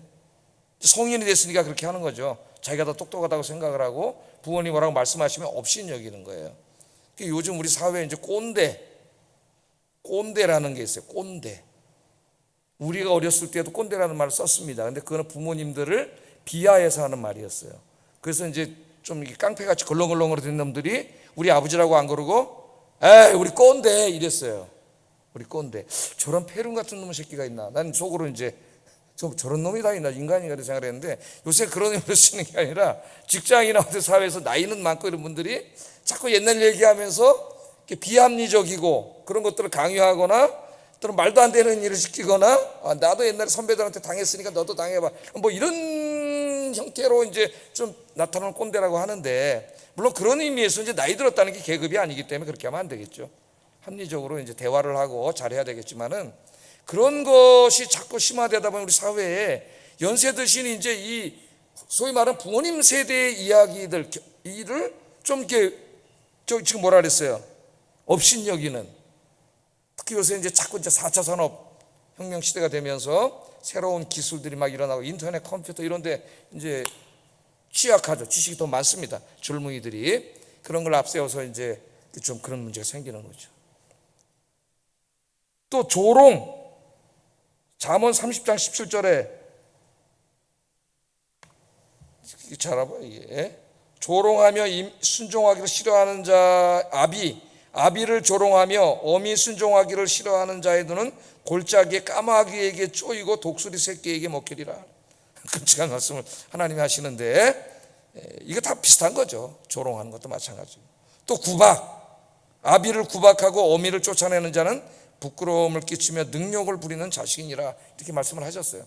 성인이 됐으니까 그렇게 하는 거죠. 자기가 더 똑똑하다고 생각을 하고 부모님 뭐라고 말씀하시면 업신여기는 거예요. 요즘 우리 사회에 이제 꼰대라는 게 있어요. 꼰대. 우리가 어렸을 때도 꼰대라는 말을 썼습니다. 근데 그거는 부모님들을 비하해서 하는 말이었어요. 그래서 이제 좀 깡패같이 걸렁걸렁거리는 놈들이 우리 아버지라고 안 그러고 에이 우리 꼰대 이랬어요. 우리 꼰대. 저런 폐륜 같은 놈의 새끼가 있나. 난 속으로 이제 저런 놈이 다 있나, 인간인가 생각을 했는데, 요새 그런 의미로 쓰는 게 아니라 직장이나 어디 사회에서 나이는 많고 이런 분들이 자꾸 옛날 얘기하면서 비합리적이고 그런 것들을 강요하거나 또는 말도 안 되는 일을 시키거나, 나도 옛날에 선배들한테 당했으니까 너도 당해봐, 뭐 이런 형태로 이제 좀 나타나는 꼰대라고 하는데, 물론 그런 의미에서 이제 나이 들었다는 게 계급이 아니기 때문에 그렇게 하면 안 되겠죠. 합리적으로 이제 대화를 하고 잘해야 되겠지만은, 그런 것이 자꾸 심화되다 보면 우리 사회에 연세 드신 이제 이 소위 말하는 부모님 세대의 이야기들 이를 좀 이렇게 지금 뭐라 그랬어요? 업신여기는. 특히 요새 이제 자꾸 이제 4차 산업 혁명 시대가 되면서 새로운 기술들이 막 일어나고 인터넷, 컴퓨터 이런데 이제 취약하죠. 지식이 더 많습니다. 젊은이들이 그런 걸 앞세워서 이제 좀 그런 문제가 생기는 거죠. 또 조롱. 잠언 30장 17절에 잘 알아봐 이게. 조롱하며 순종하기를 싫어하는 자 아비를 조롱하며 어미 순종하기를 싫어하는 자의 눈은 골짜기에 까마귀에게 쪼이고 독수리 새끼에게 먹히리라. 끔찍한 말씀을 하나님이 하시는데, 이거 다 비슷한 거죠. 조롱하는 것도 마찬가지고. 또 구박. 아비를 구박하고 어미를 쫓아내는 자는 부끄러움을 끼치며 능욕을 부리는 자식이니라, 이렇게 말씀을 하셨어요.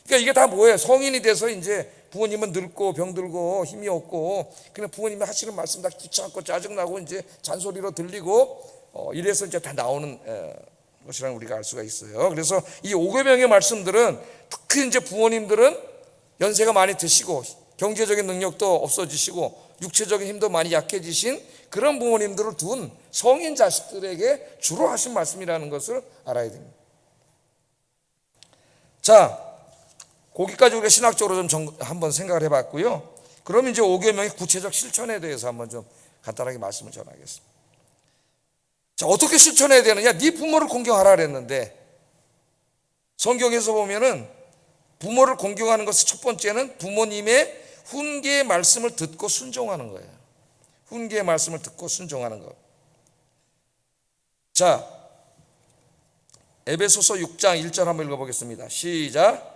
그러니까 이게 다 뭐예요? 성인이 돼서 이제 부모님은 늙고 병들고 힘이 없고 그냥 부모님이 하시는 말씀 다 귀찮고 짜증나고 이제 잔소리로 들리고 이래서 이제 다 나오는 것이라는 우리가 알 수가 있어요. 그래서 이 5계명의 말씀들은 특히 이제 부모님들은 연세가 많이 드시고 경제적인 능력도 없어지시고 육체적인 힘도 많이 약해지신 그런 부모님들을 둔 성인 자식들에게 주로 하신 말씀이라는 것을 알아야 됩니다. 자, 거기까지 우리가 신학적으로 좀 한번 생각을 해봤고요. 그럼 이제 5계명의 구체적 실천에 대해서 한번 좀 간단하게 말씀을 전하겠습니다. 자, 어떻게 실천해야 되느냐? 네 부모를 공경하라 그랬는데, 성경에서 보면은 부모를 공경하는 것의 첫 번째는 부모님의 훈계의 말씀을 듣고 순종하는 거예요. 훈계의 말씀을 듣고 순종하는 것. 자, 에베소서 6장 1절 한번 읽어보겠습니다. 시작.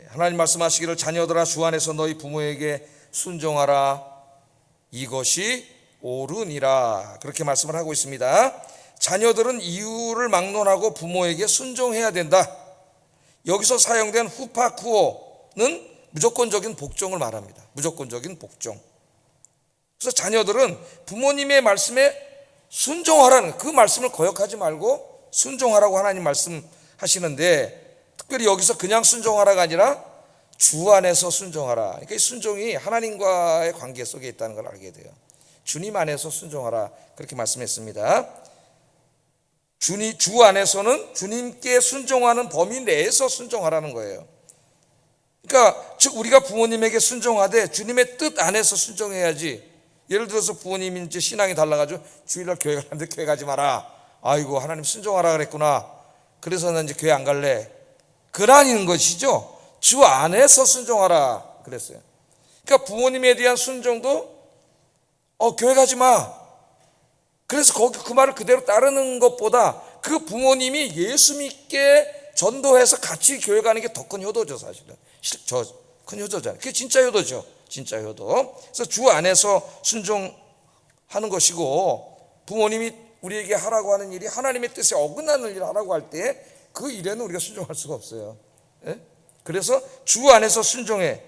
하나님 말씀하시기를 자녀들아 주 안에서 너희 부모에게 순종하라 이것이 옳으니라 그렇게 말씀을 하고 있습니다. 자녀들은 이유를 막론하고 부모에게 순종해야 된다. 여기서 사용된 후파쿠오는 무조건적인 복종을 말합니다. 무조건적인 복종. 그래서 자녀들은 부모님의 말씀에 순종하라는 그 말씀을 거역하지 말고 순종하라고 하나님 말씀하시는데, 특별히 여기서 그냥 순종하라가 아니라 주 안에서 순종하라. 그러니까 이 순종이 하나님과의 관계 속에 있다는 걸 알게 돼요. 주님 안에서 순종하라 그렇게 말씀했습니다. 주 안에서는 주님께 순종하는 범위 내에서 순종하라는 거예요. 그러니까 즉 우리가 부모님에게 순종하되 주님의 뜻 안에서 순종해야지. 예를 들어서 부모님이 이제 신앙이 달라가지고 주일날 교회 가는데 교회 가지 마라. 아이고 하나님 순종하라 그랬구나. 그래서 난 이제 교회 안 갈래. 그라는 것이죠. 주 안에서 순종하라 그랬어요. 그러니까 부모님에 대한 순종도 교회 가지 마. 그래서 거기 그 말을 그대로 따르는 것보다 그 부모님이 예수 믿게 전도해서 같이 교회 가는 게 더 큰 효도죠. 사실은 큰 효도잖아요. 그게 진짜 효도죠. 진짜 효도. 그래서 주 안에서 순종하는 것이고, 부모님이 우리에게 하라고 하는 일이 하나님의 뜻에 어긋나는 일을 하라고 할 때 그 일에는 우리가 순종할 수가 없어요. 예? 그래서 주 안에서 순종해.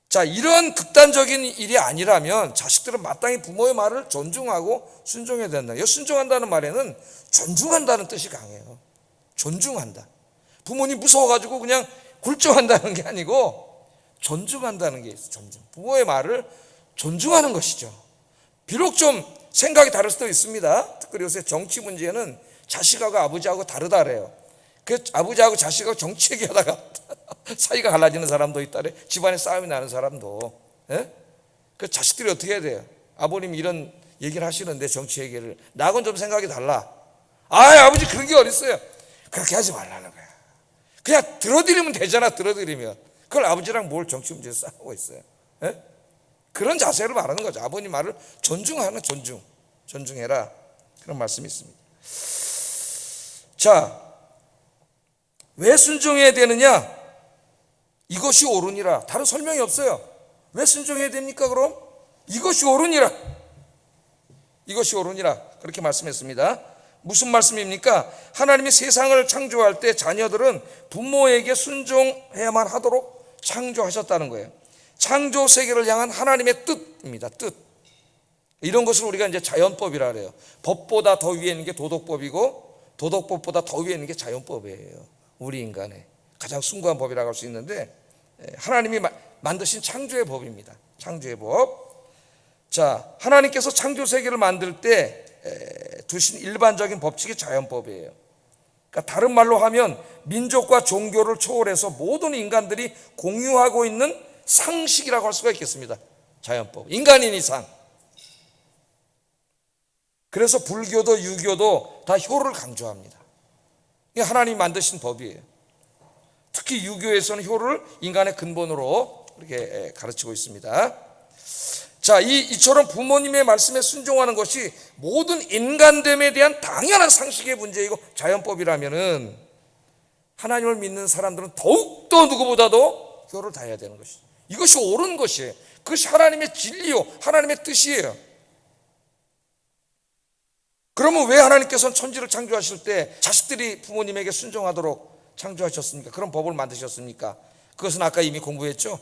자, 이런 극단적인 일이 아니라면 자식들은 마땅히 부모의 말을 존중하고 순종해야 된다. 이 순종한다는 말에는 존중한다는 뜻이 강해요. 존중한다. 부모님 무서워가지고 그냥 굴종한다는 게 아니고 존중한다는 게 있어요. 존중. 부모의 말을 존중하는 것이죠. 비록 좀 생각이 다를 수도 있습니다. 특별히 요새 정치 문제는 자식하고 아버지하고 다르다 그래요. 그 아버지하고 자식하고 정치 얘기하다가 사이가 갈라지는 사람도 있다래. 집안에 싸움이 나는 사람도. 예? 그 자식들이 어떻게 해야 돼요? 아버님이 이런 얘기를 하시는데 정치 얘기를 나하고는 좀 생각이 달라. 아버지 그런 게 어딨어요. 그렇게 하지 말라는 거야. 그냥 들어드리면 되잖아. 들어드리면 그걸 아버지랑 뭘 정치 문제에서 싸우고 있어요. 예? 그런 자세를 말하는 거죠. 아버님 말을 존중하는 존중해라 그런 말씀이 있습니다. 자, 왜 순종해야 되느냐? 이것이 옳으니라. 다른 설명이 없어요. 왜 순종해야 됩니까? 그럼 이것이 옳으니라. 이것이 옳으니라 그렇게 말씀했습니다. 무슨 말씀입니까? 하나님이 세상을 창조할 때 자녀들은 부모에게 순종해야만 하도록 창조하셨다는 거예요. 창조 세계를 향한 하나님의 뜻입니다. 뜻. 이런 것을 우리가 이제 자연법이라 그래요. 법보다 더 위에 있는 게 도덕법이고 도덕법보다 더 위에 있는 게 자연법이에요. 우리 인간의 가장 숭고한 법이라고 할 수 있는데, 하나님이 만드신 창조의 법입니다. 창조의 법. 자, 하나님께서 창조 세계를 만들 때 두신 일반적인 법칙이 자연법이에요. 그러니까 다른 말로 하면 민족과 종교를 초월해서 모든 인간들이 공유하고 있는 상식이라고 할 수가 있겠습니다. 자연법. 인간인 이상. 그래서 불교도 유교도 다 효를 강조합니다. 이게 하나님이 만드신 법이에요. 특히 유교에서는 효를 인간의 근본으로 이렇게 가르치고 있습니다. 자, 이처럼 부모님의 말씀에 순종하는 것이 모든 인간됨에 대한 당연한 상식의 문제이고 자연법이라면은 하나님을 믿는 사람들은 더욱더 누구보다도 효를 다해야 되는 것이죠. 이것이 옳은 것이에요. 그것이 하나님의 진리요, 하나님의 뜻이에요. 그러면 왜 하나님께서는 천지를 창조하실 때 자식들이 부모님에게 순종하도록 창조하셨습니까? 그런 법을 만드셨습니까? 그것은 아까 이미 공부했죠.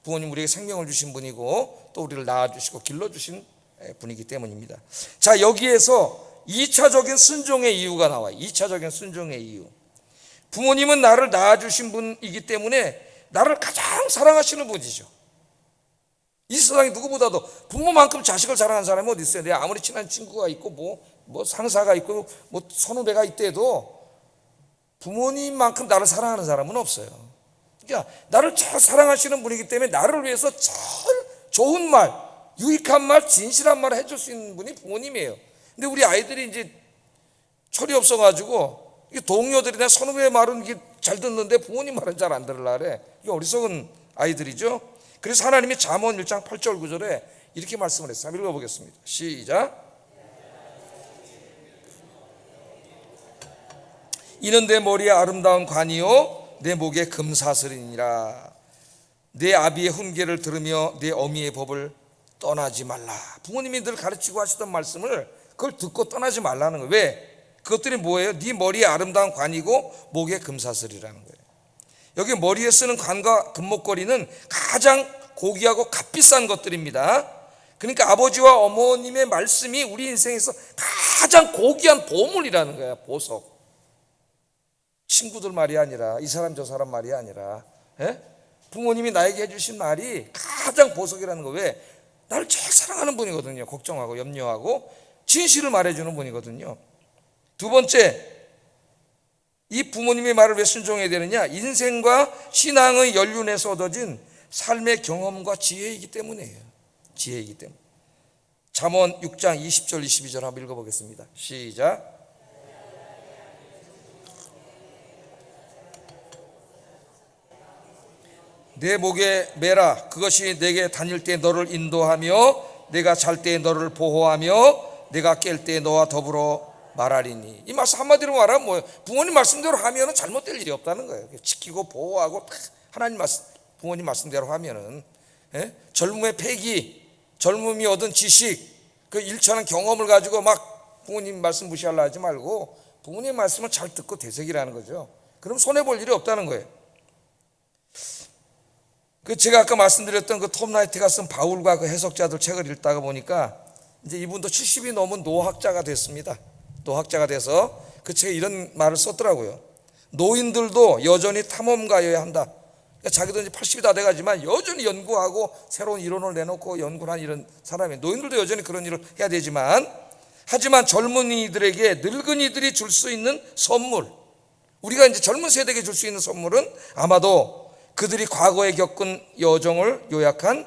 부모님 우리에게 생명을 주신 분이고 또 우리를 낳아주시고 길러주신 분이기 때문입니다. 자, 여기에서 2차적인 순종의 이유가 나와요. 2차적인 순종의 이유. 부모님은 나를 낳아주신 분이기 때문에 나를 가장 사랑하시는 분이죠. 이 세상에 누구보다도 부모만큼 자식을 사랑하는 사람이 어디 있어요? 내가 아무리 친한 친구가 있고 뭐 상사가 있고 뭐 선후배가 있대도 부모님만큼 나를 사랑하는 사람은 없어요. 그러니까 나를 잘 사랑하시는 분이기 때문에 나를 위해서 제일 좋은 말, 유익한 말, 진실한 말을 해줄 수 있는 분이 부모님이에요. 근데 우리 아이들이 이제 철이 없어가지고 동료들이나 선후배 말은 잘 듣는데 부모님 말은 잘 안 들으려 그래. 이게 어리석은 아이들이죠. 그래서 하나님이 잠언 1장 8절 9절에 이렇게 말씀을 했어요. 한번 읽어보겠습니다. 시작. 이는 내 머리에 아름다운 관이요 내 목에 금사슬이니라. 내 아비의 훈계를 들으며 내 어미의 법을 떠나지 말라. 부모님이 늘 가르치고 하시던 말씀을 그걸 듣고 떠나지 말라는 거예요. 왜? 그것들이 뭐예요? 네 머리에 아름다운 관이고 목에 금사슬이라는 거예요. 여기 머리에 쓰는 관과 금목걸이는 가장 고귀하고 값비싼 것들입니다. 그러니까 아버지와 어머님의 말씀이 우리 인생에서 가장 고귀한 보물이라는 거예요. 보석. 친구들 말이 아니라 이 사람 저 사람 말이 아니라 부모님이 나에게 해주신 말이 가장 보석이라는 거. 왜? 나를 제일 사랑하는 분이거든요. 걱정하고 염려하고 진실을 말해주는 분이거든요. 두 번째, 이 부모님의 말을 왜 순종해야 되느냐? 인생과 신앙의 연륜에서 얻어진 삶의 경험과 지혜이기 때문이에요. 지혜이기 때문에. 잠언 6장 20절 22절 한번 읽어보겠습니다. 시작. 내 목에 매라. 그것이 내게 다닐 때 너를 인도하며 내가 잘 때 너를 보호하며 내가 깰 때 너와 더불어 말하리니. 이 말씀 한마디로 말하면 뭐예요? 부모님 말씀대로 하면은 잘못될 일이 없다는 거예요. 지키고 보호하고 하나님 말씀, 부모님 말씀대로 하면은 젊음의 패기, 젊음이 얻은 지식, 그 일천한 경험을 가지고 막 부모님 말씀 무시하려 하지 말고 부모님 말씀을 잘 듣고 되새기라는 거죠. 그럼 손해 볼 일이 없다는 거예요. 그 제가 아까 말씀드렸던 그 톰 라이트가 쓴 바울과 그 해석자들 책을 읽다가 보니까 이제 이분도 70이 넘은 노학자가 됐습니다. 노학자가 돼서 그 책에 이런 말을 썼더라고요. 노인들도 여전히 탐험가여야 한다. 그러니까 자기도 이제 80이 다 돼가지만 여전히 연구하고 새로운 이론을 내놓고 연구를 한 이런 사람이에요. 노인들도 여전히 그런 일을 해야 되지만, 하지만 젊은이들에게 늙은이들이 줄 수 있는 선물, 우리가 이제 젊은 세대에게 줄 수 있는 선물은 아마도 그들이 과거에 겪은 여정을 요약한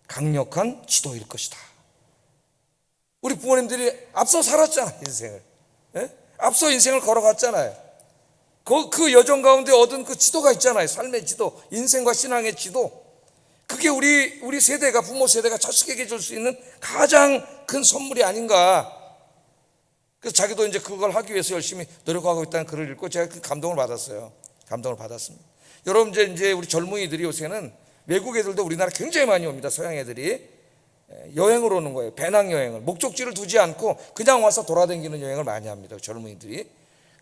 강력한 지도일 것이다. 우리 부모님들이 앞서 살았잖아요. 인생을 앞서 인생을 걸어갔잖아요. 그 여정 가운데 얻은 그 지도가 있잖아요. 삶의 지도, 인생과 신앙의 지도. 그게 우리 세대가, 부모 세대가 자식에게 줄 수 있는 가장 큰 선물이 아닌가. 그래서 자기도 이제 그걸 하기 위해서 열심히 노력하고 있다는 글을 읽고 제가 그 감동을 받았어요. 감동을 받았습니다. 여러분, 이제 우리 젊은이들이 요새는 외국 애들도 우리나라 굉장히 많이 옵니다. 서양 애들이 여행을 오는 거예요. 배낭여행을, 목적지를 두지 않고 그냥 와서 돌아다니는 여행을 많이 합니다. 젊은이들이.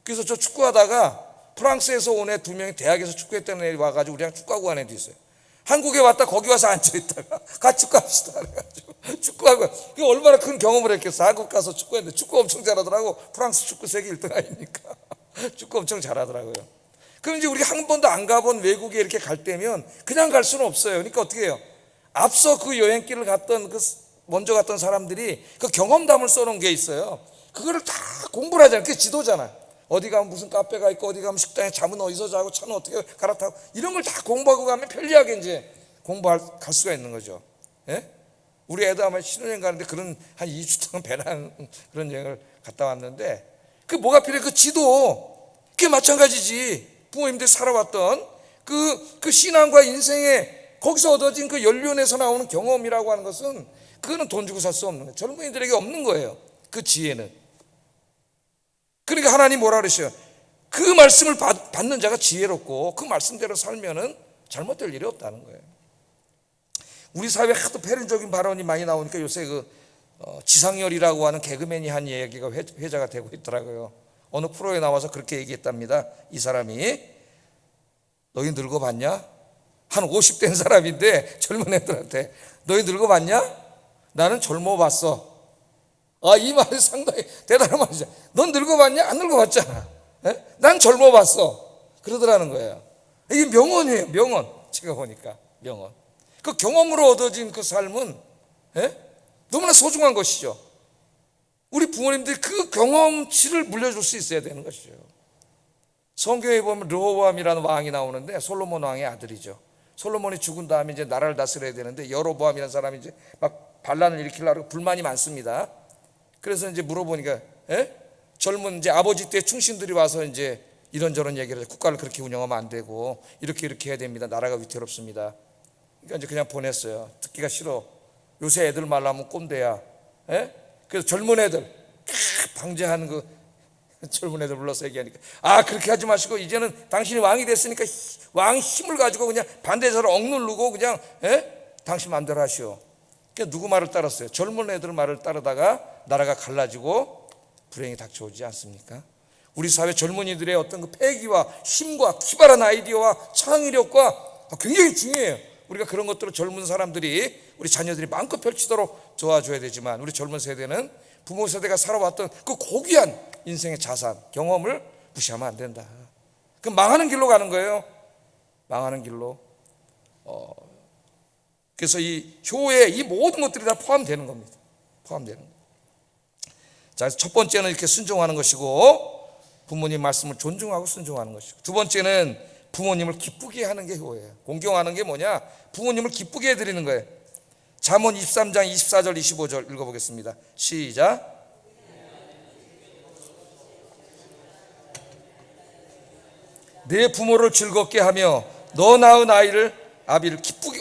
그래서 저 축구하다가 프랑스에서 온 애 2명이 대학에서 축구했던 애들이 와가지고 우리랑 축구하고 간 애도 있어요. 한국에 왔다 거기 와서 앉아있다가 같이 축구합시다 그래가지고 축구하고. 그게 얼마나 큰 경험을 했겠어. 한국 가서 축구했는데 축구 엄청 잘하더라고. 프랑스 축구 세계 1등 아니니까 축구 엄청 잘하더라고요. 그럼 이제 우리가 한 번도 안 가본 외국에 이렇게 갈 때면 그냥 갈 수는 없어요. 그러니까 어떻게 해요? 앞서 그 여행길을 갔던 먼저 갔던 사람들이 그 경험담을 써놓은 게 있어요. 그거를 다 공부를 하잖아요. 그게 지도잖아요. 어디 가면 무슨 카페가 있고, 어디 가면 식당에 잠은 어디서 자고, 차는 어떻게 갈아타고, 이런 걸 다 공부하고 가면 편리하게 이제 갈 수가 있는 거죠. 우리 애도 아마 신혼여행 가는데 그런 한 2주 동안 배낭 그런 여행을 갔다 왔는데, 그 뭐가 필요해? 그 지도. 그게 마찬가지지. 부모님들이 살아왔던 그 신앙과 인생에 거기서 얻어진 그 연륜에서 나오는 경험이라고 하는 것은 그거는 돈 주고 살 수 없는 거예요. 젊은이들에게 없는 거예요. 그 지혜는. 그러니까 하나님 뭐라 그러셔요? 그 말씀을 받는 자가 지혜롭고 그 말씀대로 살면은 잘못될 일이 없다는 거예요. 우리 사회에 하도 패륜적인 발언이 많이 나오니까 요새 지상렬이라고 하는 개그맨이 한 얘기가 회자가 되고 있더라고요. 어느 프로에 나와서 그렇게 얘기했답니다. 이 사람이, 너희 늙어봤냐? 한 50된 사람인데 젊은 애들한테, 너희 늙어봤냐? 나는 젊어봤어. 이 말이 상당히 대단한 말이죠. 넌 늙어봤냐? 안 늙어봤잖아. 난 젊어봤어. 그러더라는 거예요. 이게 명언이에요. 명언. 제가 보니까 명언. 그 경험으로 얻어진 그 삶은 너무나 소중한 것이죠. 우리 부모님들이 그 경험치를 물려줄 수 있어야 되는 것이죠. 성경에 보면 르호보암이라는 왕이 나오는데 솔로몬 왕의 아들이죠. 솔로몬이 죽은 다음에 이제 나라를 다스려야 되는데 여로보암이라는 사람이 이제 막 반란을 일으키려고 불만이 많습니다. 그래서 이제 물어보니까 젊은 이제 아버지 때 충신들이 와서 이제 이런저런 얘기를 해서 국가를 그렇게 운영하면 안 되고 이렇게 해야 됩니다. 나라가 위태롭습니다. 그러니까 이제 그냥 보냈어요. 듣기가 싫어. 요새 애들 말하면 꼰대야. 그래서 젊은 애들 방제하는 그 젊은 애들 불러서 얘기하니까 그렇게 하지 마시고 이제는 당신이 왕이 됐으니까 왕 힘을 가지고 그냥 반대자를 억누르고 그냥 당신 마음대로 하시오. 그러니까 누구 말을 따랐어요? 젊은 애들 말을 따르다가 나라가 갈라지고 불행이 닥쳐오지 않습니까? 우리 사회 젊은이들의 어떤 그 패기와 힘과 기발한 아이디어와 창의력과 굉장히 중요해요. 우리가 그런 것들을 젊은 사람들이 우리 자녀들이 마음껏 펼치도록 도와줘야 되지만 우리 젊은 세대는 부모 세대가 살아왔던 그 고귀한 인생의 자산, 경험을 무시하면 안 된다. 그 망하는 길로 가는 거예요. 망하는 길로. 그래서 이 효에 이 모든 것들이 다 포함되는 겁니다. 포함되는 거예요. 자, 첫 번째는 이렇게 순종하는 것이고 부모님 말씀을 존중하고 순종하는 것이고, 두 번째는 부모님을 기쁘게 하는 게 효예요. 공경하는 게 뭐냐? 부모님을 기쁘게 해드리는 거예요. 잠언 23장 24절 25절 읽어보겠습니다. 시작. 내 부모를 즐겁게 하며 너 낳은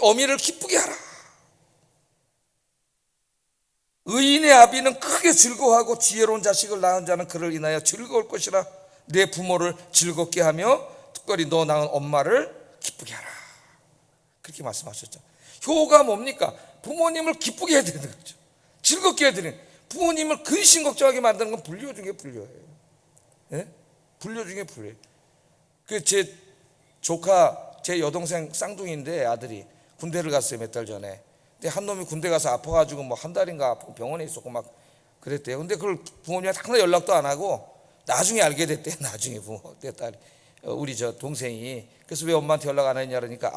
어미를 기쁘게 하라. 의인의 아비는 크게 즐거워하고 지혜로운 자식을 낳은 자는 그를 인하여 즐거울 것이라. 내 부모를 즐겁게 하며 특별히 너 낳은 엄마를 기쁘게 하라. 그렇게 말씀하셨죠. 효가 뭡니까? 부모님을 기쁘게 해드리는 거죠. 즐겁게 해드리는. 부모님을 근심 걱정하게 만드는 건 불효 중에 불효예요. 불효 중에 불효예요. 제 조카, 제 여동생 쌍둥이인데 아들이 군대를 갔어요. 몇 달 전에. 근데 한 놈이 군대 가서 아파가지고 뭐 한 달인가 아프고 병원에 있었고 막 그랬대요. 근데 그걸 부모님한테 항상 연락도 안 하고 나중에 알게 됐대요. 나중에 내 딸이, 우리 저 동생이. 그래서 왜 엄마한테 연락 안 했냐 그러니까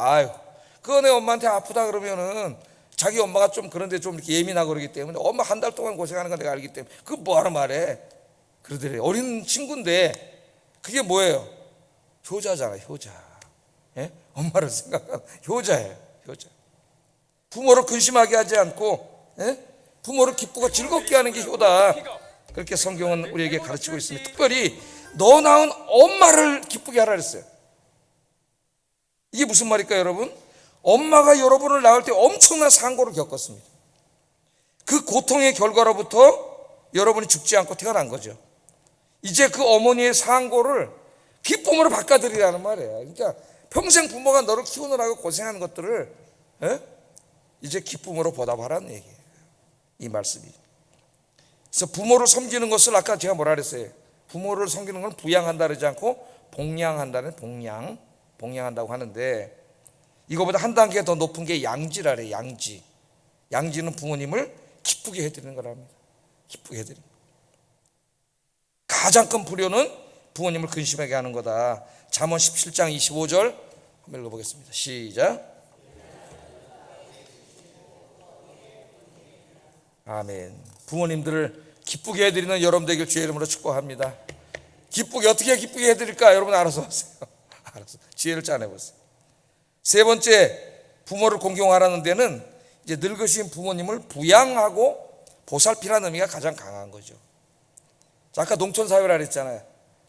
그거 내 엄마한테 아프다 그러면은 자기 엄마가 좀 그런데 좀 이렇게 예민하고 그러기 때문에 엄마 한 달 동안 고생하는 건 내가 알기 때문에 그거 뭐하러 말해. 그러더래요. 어린 친구인데 그게 뭐예요? 효자잖아요. 효자. 엄마를 생각하는 효자예요. 효자. 부모를 근심하게 하지 않고 부모를 기쁘고 즐겁게 하는 게 효다. 그렇게 성경은 우리에게 가르치고 있습니다. 특별히 너 낳은 엄마를 기쁘게 하라 그랬어요. 이게 무슨 말일까요, 여러분? 엄마가 여러분을 낳을 때 엄청난 상고를 겪었습니다. 그 고통의 결과로부터 여러분이 죽지 않고 태어난 거죠. 이제 그 어머니의 상고를 기쁨으로 바꿔드리라는 말이에요. 그러니까 평생 부모가 너를 키우느라고 고생하는 것들을 이제 기쁨으로 보답하라는 얘기예요. 이 말씀이. 그래서 부모를 섬기는 것을 아까 제가 뭐라 그랬어요? 부모를 섬기는 건 부양한다 그러지 않고 봉양한다는 봉양한다고 하는데, 이거보다 한 단계 더 높은 게 양지라 그래요. 양지. 양지는 부모님을 기쁘게 해드리는 거랍니다. 기쁘게 해드리는 거. 가장 큰 불효는 부모님을 근심하게 하는 거다. 잠언 17장 25절 한번 읽어보겠습니다. 시작. 아멘. 부모님들을 기쁘게 해드리는 여러분 되길 주의 이름으로 축복합니다. 어떻게 기쁘게 해드릴까? 여러분 알아서 하세요. 알아서 지혜를 짜내보세요. 세 번째, 부모를 공경하라는 데는 이제 늙으신 부모님을 부양하고 보살피라는 의미가 가장 강한 거죠. 자, 아까 농촌 사회라 그랬잖아요.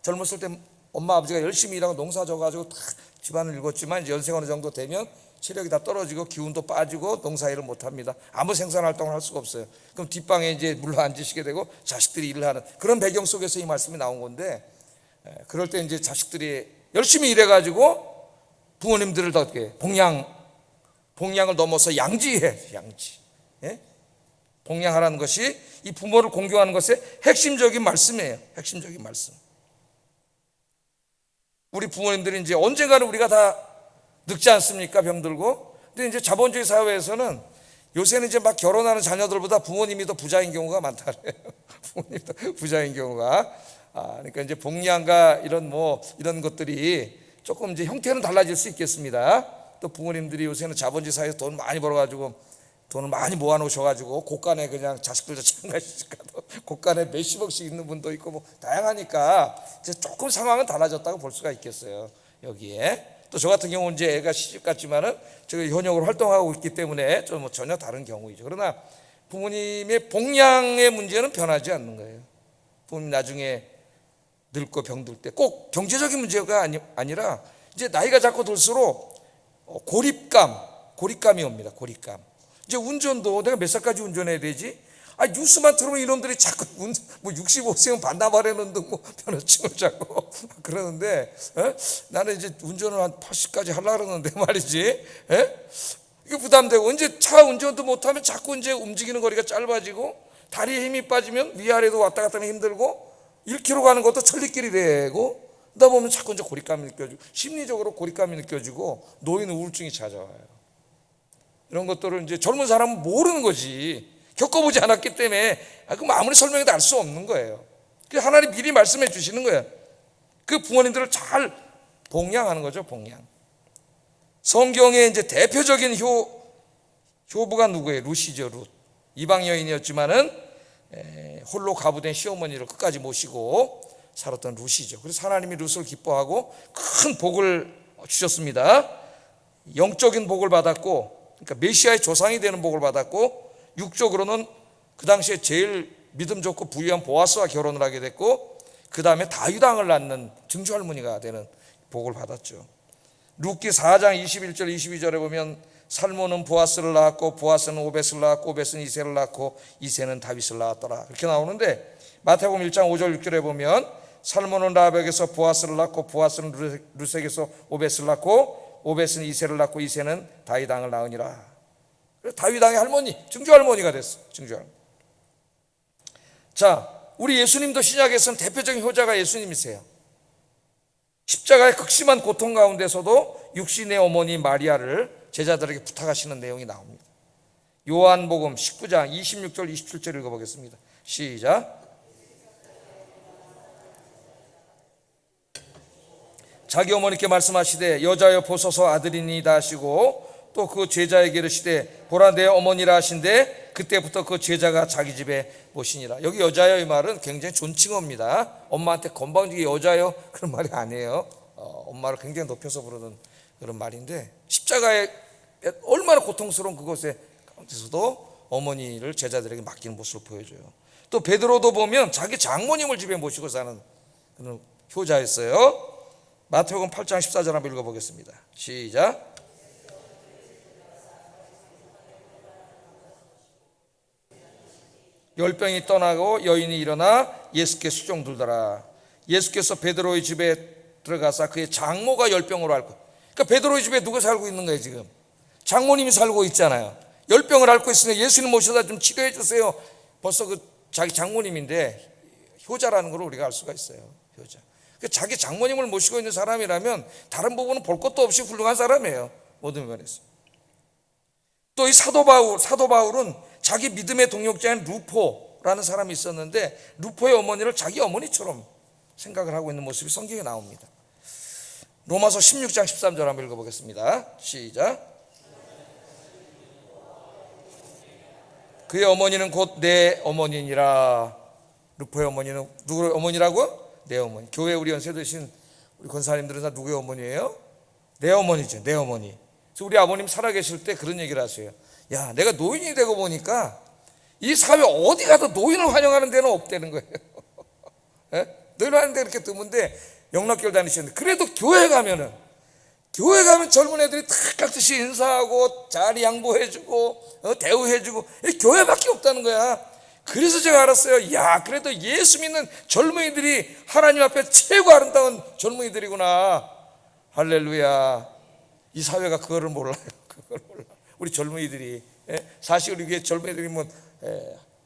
젊었을 때 엄마 아버지가 열심히 일하고 농사 져가지고 다 집안을 일궜지만 이제 연세 어느 정도 되면 체력이 다 떨어지고 기운도 빠지고 농사일을 못합니다. 아무 생산활동을 할 수가 없어요. 그럼 뒷방에 이제 물러 앉으시게 되고 자식들이 일을 하는 그런 배경 속에서 이 말씀이 나온 건데, 그럴 때 이제 자식들이 열심히 일해가지고 부모님들을 더 어떻게 봉양을 넘어서 양지해. 봉양하라는 것이 이 부모를 공경하는 것의 핵심적인 말씀이에요. 핵심적인 말씀. 우리 부모님들이 이제 언젠가는 우리가 다 늙지 않습니까? 병들고. 근데 이제 자본주의 사회에서는 요새는 이제 막 결혼하는 자녀들보다 부모님이 더 부자인 경우가 많다래요. 부모님이 더 부자인 경우가. 그러니까 이제 봉양과 이런 것들이 조금 이제 형태는 달라질 수 있겠습니다. 또 부모님들이 요새는 자본주의 사회에서 돈 많이 벌어가지고 돈을 많이 모아놓으셔가지고 곳간에 그냥 자식들도 장가시집 가도 곳간에 몇십억씩 있는 분도 있고 뭐 다양하니까 이제 조금 상황은 달라졌다고 볼 수가 있겠어요. 여기에 또 저 같은 경우는 이제 애가 시집 갔지만은 제가 현역으로 활동하고 있기 때문에 좀 뭐 전혀 다른 경우이죠. 그러나 부모님의 복양의 문제는 변하지 않는 거예요. 부모님 나중에 늙고 병들 때 꼭 경제적인 문제가 아니라 이제 나이가 자꾸 들수록 고립감이 옵니다. 고립감. 이제 운전도 내가 몇 살까지 운전해야 되지? 뉴스만 들으면 이놈들이 자꾸 뭐 65세면 반납하려는 등 뭐 변호증을 자꾸 그러는데 나는 이제 운전을 한 80까지 하려고 그러는데 말이지. 이게 부담되고 이제 차 운전도 못하면 자꾸 이제 움직이는 거리가 짧아지고 다리에 힘이 빠지면 위아래도 왔다 갔다 하면 힘들고 1km 가는 것도 천리길이 되고 그러다 보면 자꾸 이제 고립감이 느껴지고 심리적으로 고립감이 느껴지고 노인 우울증이 찾아와요. 이런 것들을 이제 젊은 사람은 모르는 거지. 겪어보지 않았기 때문에 그럼 아무리 설명해도 알 수 없는 거예요. 하나님 미리 말씀해 주시는 거예요. 그 부모님들을 잘 봉양하는 거죠. 봉양. 성경의 이제 대표적인 효부가 누구예요? 룻이죠. 룻. 이방 여인이었지만은 홀로 가부된 시어머니를 끝까지 모시고 살았던 룻이죠. 그래서 하나님이 룻을 기뻐하고 큰 복을 주셨습니다. 영적인 복을 받았고, 그러니까 메시아의 조상이 되는 복을 받았고, 육적으로는 그 당시에 제일 믿음 좋고 부유한 보아스와 결혼을 하게 됐고, 그 다음에 다윗 왕을 낳는 증조할머니가 되는 복을 받았죠. 룻기 4장 21절 22절에 보면 살몬은 보아스를 낳았고 보아스는 오벳을 낳았고 오벳은 이새를 낳고 이새는 다윗을 낳았더라, 그렇게 나오는데, 마태복음 1장 5절 6절에 보면 살몬은 라합에게서 보아스를 낳고 보아스는 룻에게서 오벳을 낳고 오벳은 이새를 낳고 이새는 다윗 왕을 낳으니라. 다윗 왕의 할머니, 증조할머니가 됐어. 증조할머니. 자, 우리 예수님도 신약에서는 대표적인 효자가 예수님이세요. 십자가의 극심한 고통 가운데서도 육신의 어머니 마리아를 제자들에게 부탁하시는 내용이 나옵니다. 요한복음 19장 26절 27절 읽어보겠습니다. 시작. 자기 어머니께 말씀하시되 여자여 보소서 아들이니이다 하시고 또 그 제자에게 이르시되 보라 내 어머니라 하신데 그때부터 그 제자가 자기 집에 모시니라. 여기 여자여 이 말은 굉장히 존칭어입니다. 엄마한테 건방지게 여자여 그런 말이 아니에요. 엄마를 굉장히 높여서 부르는 그런 말인데, 십자가에 얼마나 고통스러운 그것에 가운데서도 어머니를 제자들에게 맡기는 모습을 보여줘요. 또 베드로도 보면 자기 장모님을 집에 모시고 사는 그런 효자였어요. 마태복음 8장 14절 한번 읽어보겠습니다. 시작. 열병이 떠나고 여인이 일어나 예수께 수종 들더라. 예수께서 베드로의 집에 들어가서 그의 장모가 열병으로 앓고, 그러니까 베드로의 집에 누가 살고 있는 거예요? 지금 장모님이 살고 있잖아요. 열병을 앓고 있으니까 예수님 모셔다 좀 치료해 주세요. 벌써 그 자기 장모님인데 효자라는 걸 우리가 알 수가 있어요. 효자. 자기 장모님을 모시고 있는 사람이라면 다른 부분은 볼 것도 없이 훌륭한 사람이에요. 모든 면에서. 또 이 사도 바울은 자기 믿음의 동역자인 루포라는 사람이 있었는데 루포의 어머니를 자기 어머니처럼 생각을 하고 있는 모습이 성경에 나옵니다. 로마서 16장 13절 한번 읽어보겠습니다. 시작. 그의 어머니는 곧 내 어머니니라. 루포의 어머니는 누구의 어머니라고? 내 어머니. 교회 우리 연세 드신 우리 권사님들은 다 누구의 어머니예요? 내 어머니죠. 내 어머니. 그래서 우리 아버님 살아계실 때 그런 얘기를 하세요. 야, 내가 노인이 되고 보니까 이 사회 어디 가도 노인을 환영하는 데는 없다는 거예요. 노인을 하는 데 이렇게 드문데 영락교회 다니시는데, 그래도 교회 가면 젊은 애들이 다 깍듯이 인사하고 잘 양보해주고 대우해주고 교회밖에 없다는 거야. 그래서 제가 알았어요. 야, 그래도 예수 믿는 젊은이들이 하나님 앞에 최고 아름다운 젊은이들이구나. 할렐루야. 이 사회가 그거를 몰라요. 그걸 몰라. 우리 젊은이들이, 사실 우리 교회 젊은이들이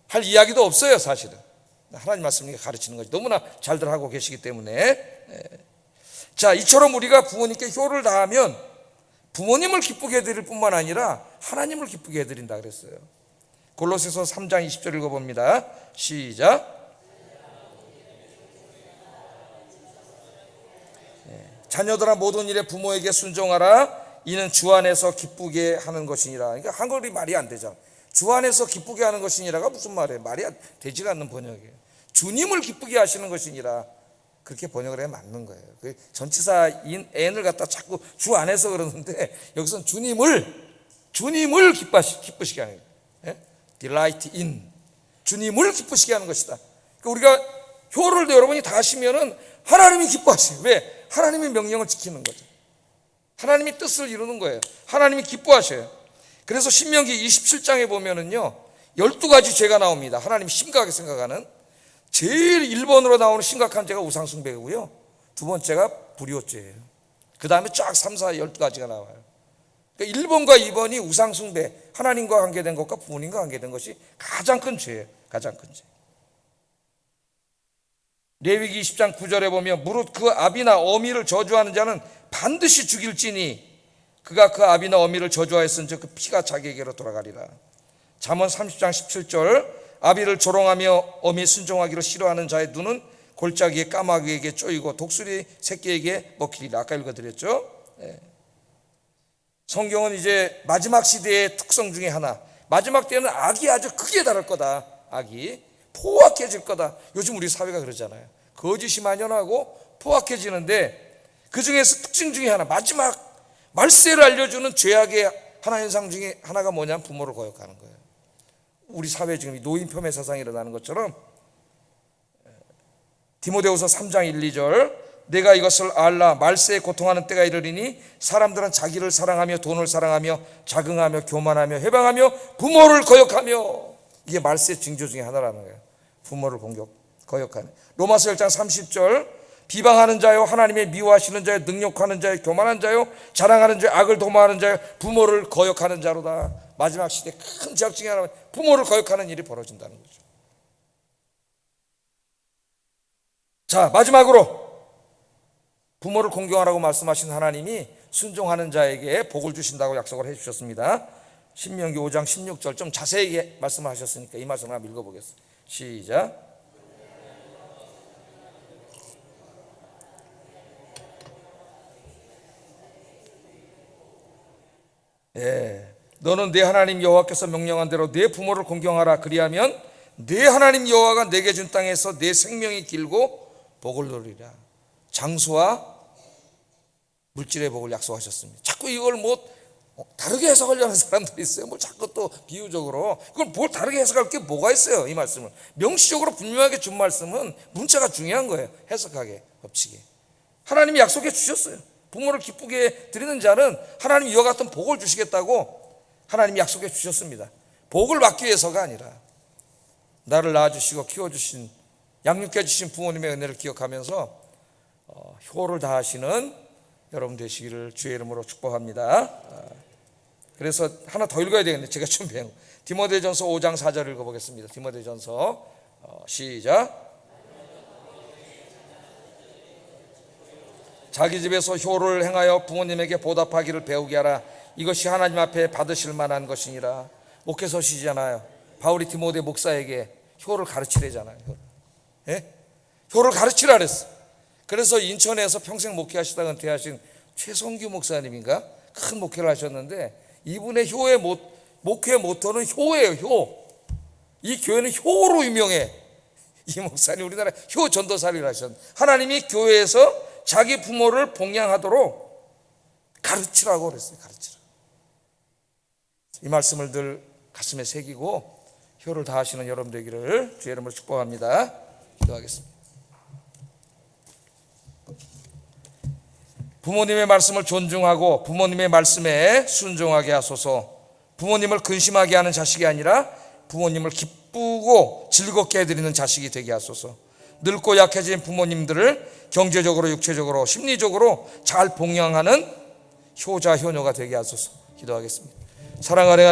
할 이야기도 없어요. 사실은 하나님 말씀을 가르치는 거지. 너무나 잘들 하고 계시기 때문에. 자, 이처럼 우리가 부모님께 효를 다하면 부모님을 기쁘게 해드릴 뿐만 아니라 하나님을 기쁘게 해드린다 그랬어요. 골로새서 3장 20절 읽어봅니다. 시작. 자녀들아 모든 일에 부모에게 순종하라. 이는 주 안에서 기쁘게 하는 것이니라. 그러니까 한글이 말이 안 되잖아. 주 안에서 기쁘게 하는 것이니라가 무슨 말이에요? 말이 되지가 않는 번역이에요. 주님을 기쁘게 하시는 것이니라. 그렇게 번역을 해야 맞는 거예요. 그 전치사인 n을 갖다 자꾸 주 안에서 그러는데 여기서는 주님을 기쁘시게 하는 거예요. delight in. 주님을 기쁘시게 하는 것이다. 그러니까 우리가 효를 여러분이 다 하시면은 하나님이 기뻐하세요. 왜? 하나님의 명령을 지키는 거죠. 하나님이 뜻을 이루는 거예요. 하나님이 기뻐하셔요. 그래서 신명기 27장에 보면은요 12가지 죄가 나옵니다. 하나님이 심각하게 생각하는. 제일 1번으로 나오는 심각한 죄가 우상숭배고요, 두 번째가 불효죄예요. 그 다음에 쫙 3, 4, 12가지가 나와요. 그러니까 1번과 2번이 우상숭배, 하나님과 관계된 것과 부모님과 관계된 것이 가장 큰 죄예요. 가장 큰 죄. 레위기 20장 9절에 보면 무릇 그 아비나 어미를 저주하는 자는 반드시 죽일지니 그가 그 아비나 어미를 저주하였은즉 그 피가 자기에게로 돌아가리라. 잠언 30장 17절 아비를 조롱하며 어미 순종하기를 싫어하는 자의 눈은 골짜기에 까마귀에게 쪼이고 독수리 새끼에게 먹히리라. 아까 읽어드렸죠. 성경은 이제 마지막 시대의 특성 중에 하나, 마지막 때는 악이 아주 크게 다를 거다. 악이 포악해질 거다. 요즘 우리 사회가 그러잖아요. 거짓이 만연하고 포악해지는데 그 중에서 특징 중에 하나, 마지막 말세를 알려주는 죄악의 하나 현상 중에 하나가 뭐냐면 부모를 거역하는 거예요. 우리 사회에 지금 노인 폄훼 사상이 일어나는 것처럼 디모데후서 3장 1, 2절 내가 이것을 알라 말세에 고통하는 때가 이르리니 사람들은 자기를 사랑하며 돈을 사랑하며 자긍하며 교만하며 해방하며 부모를 거역하며. 이게 말세의 징조 중에 하나라는 거예요. 부모를 거역하는. 로마서 1장 30절 비방하는 자요 하나님의 미워하시는 자요 능욕하는 자요 교만한 자요 자랑하는 자요 악을 도모하는 자요 부모를 거역하는 자로다. 마지막 시대 큰 죄악 중에 하나는 부모를 거역하는 일이 벌어진다는 거죠. 자, 마지막으로 부모를 공경하라고 말씀하신 하나님이 순종하는 자에게 복을 주신다고 약속을 해주셨습니다. 신명기 5장 16절 좀 자세히 말씀을 하셨으니까 이 말씀을 한번 읽어보겠습니다. 시작. 너는 내 하나님 여호와께서 명령한 대로 내 부모를 공경하라. 그리하면 내 하나님 여호와가 내게 준 땅에서 내 생명이 길고 복을 누리라. 장수와 물질의 복을 약속하셨습니다. 자꾸 이걸 다르게 해석하려는 사람들이 있어요. 자꾸 또 비유적으로 이걸 뭘 다르게 해석할 게 뭐가 있어요. 이 말씀을 명시적으로 분명하게 준 말씀은 문자가 중요한 거예요. 해석하게 법칙에 하나님이 약속해 주셨어요. 부모를 기쁘게 드리는 자는 하나님이 이와 같은 복을 주시겠다고 하나님이 약속해 주셨습니다. 복을 받기 위해서가 아니라 나를 낳아주시고 키워주신 양육해 주신 부모님의 은혜를 기억하면서 효를 다하시는 여러분 되시기를 주의 이름으로 축복합니다. 그래서 하나 더 읽어야 되겠는데 제가 준비한 디모데전서 5장 4절 읽어보겠습니다. 디모데전서 시작. 자기 집에서 효를 행하여 부모님에게 보답하기를 배우게 하라. 이것이 하나님 앞에 받으실 만한 것이니라. 목회서시잖아요. 바울이 디모데 목사에게 효를 가르치래잖아요. 효를 가르치라 그랬어. 그래서 인천에서 평생 목회하시다가 은퇴하신 최성규 목사님인가 큰 목회를 하셨는데 이분의 목회 모토는 효예요. 효. 이 교회는 효로 유명해. 이 목사님 우리나라 효 전도사를 하셨는데 하나님이 교회에서 자기 부모를 봉양하도록 가르치라고 그랬어요. 가르치라. 이 말씀을 늘 가슴에 새기고 효를 다하시는 여러분 되기를 주의 이름으로 축복합니다. 기도하겠습니다. 부모님의 말씀을 존중하고 부모님의 말씀에 순종하게 하소서. 부모님을 근심하게 하는 자식이 아니라 부모님을 기쁘고 즐겁게 해드리는 자식이 되게 하소서. 늙고 약해진 부모님들을 경제적으로 육체적으로 심리적으로 잘 봉양하는 효자 효녀가 되게 하소서. 기도하겠습니다. 사랑하는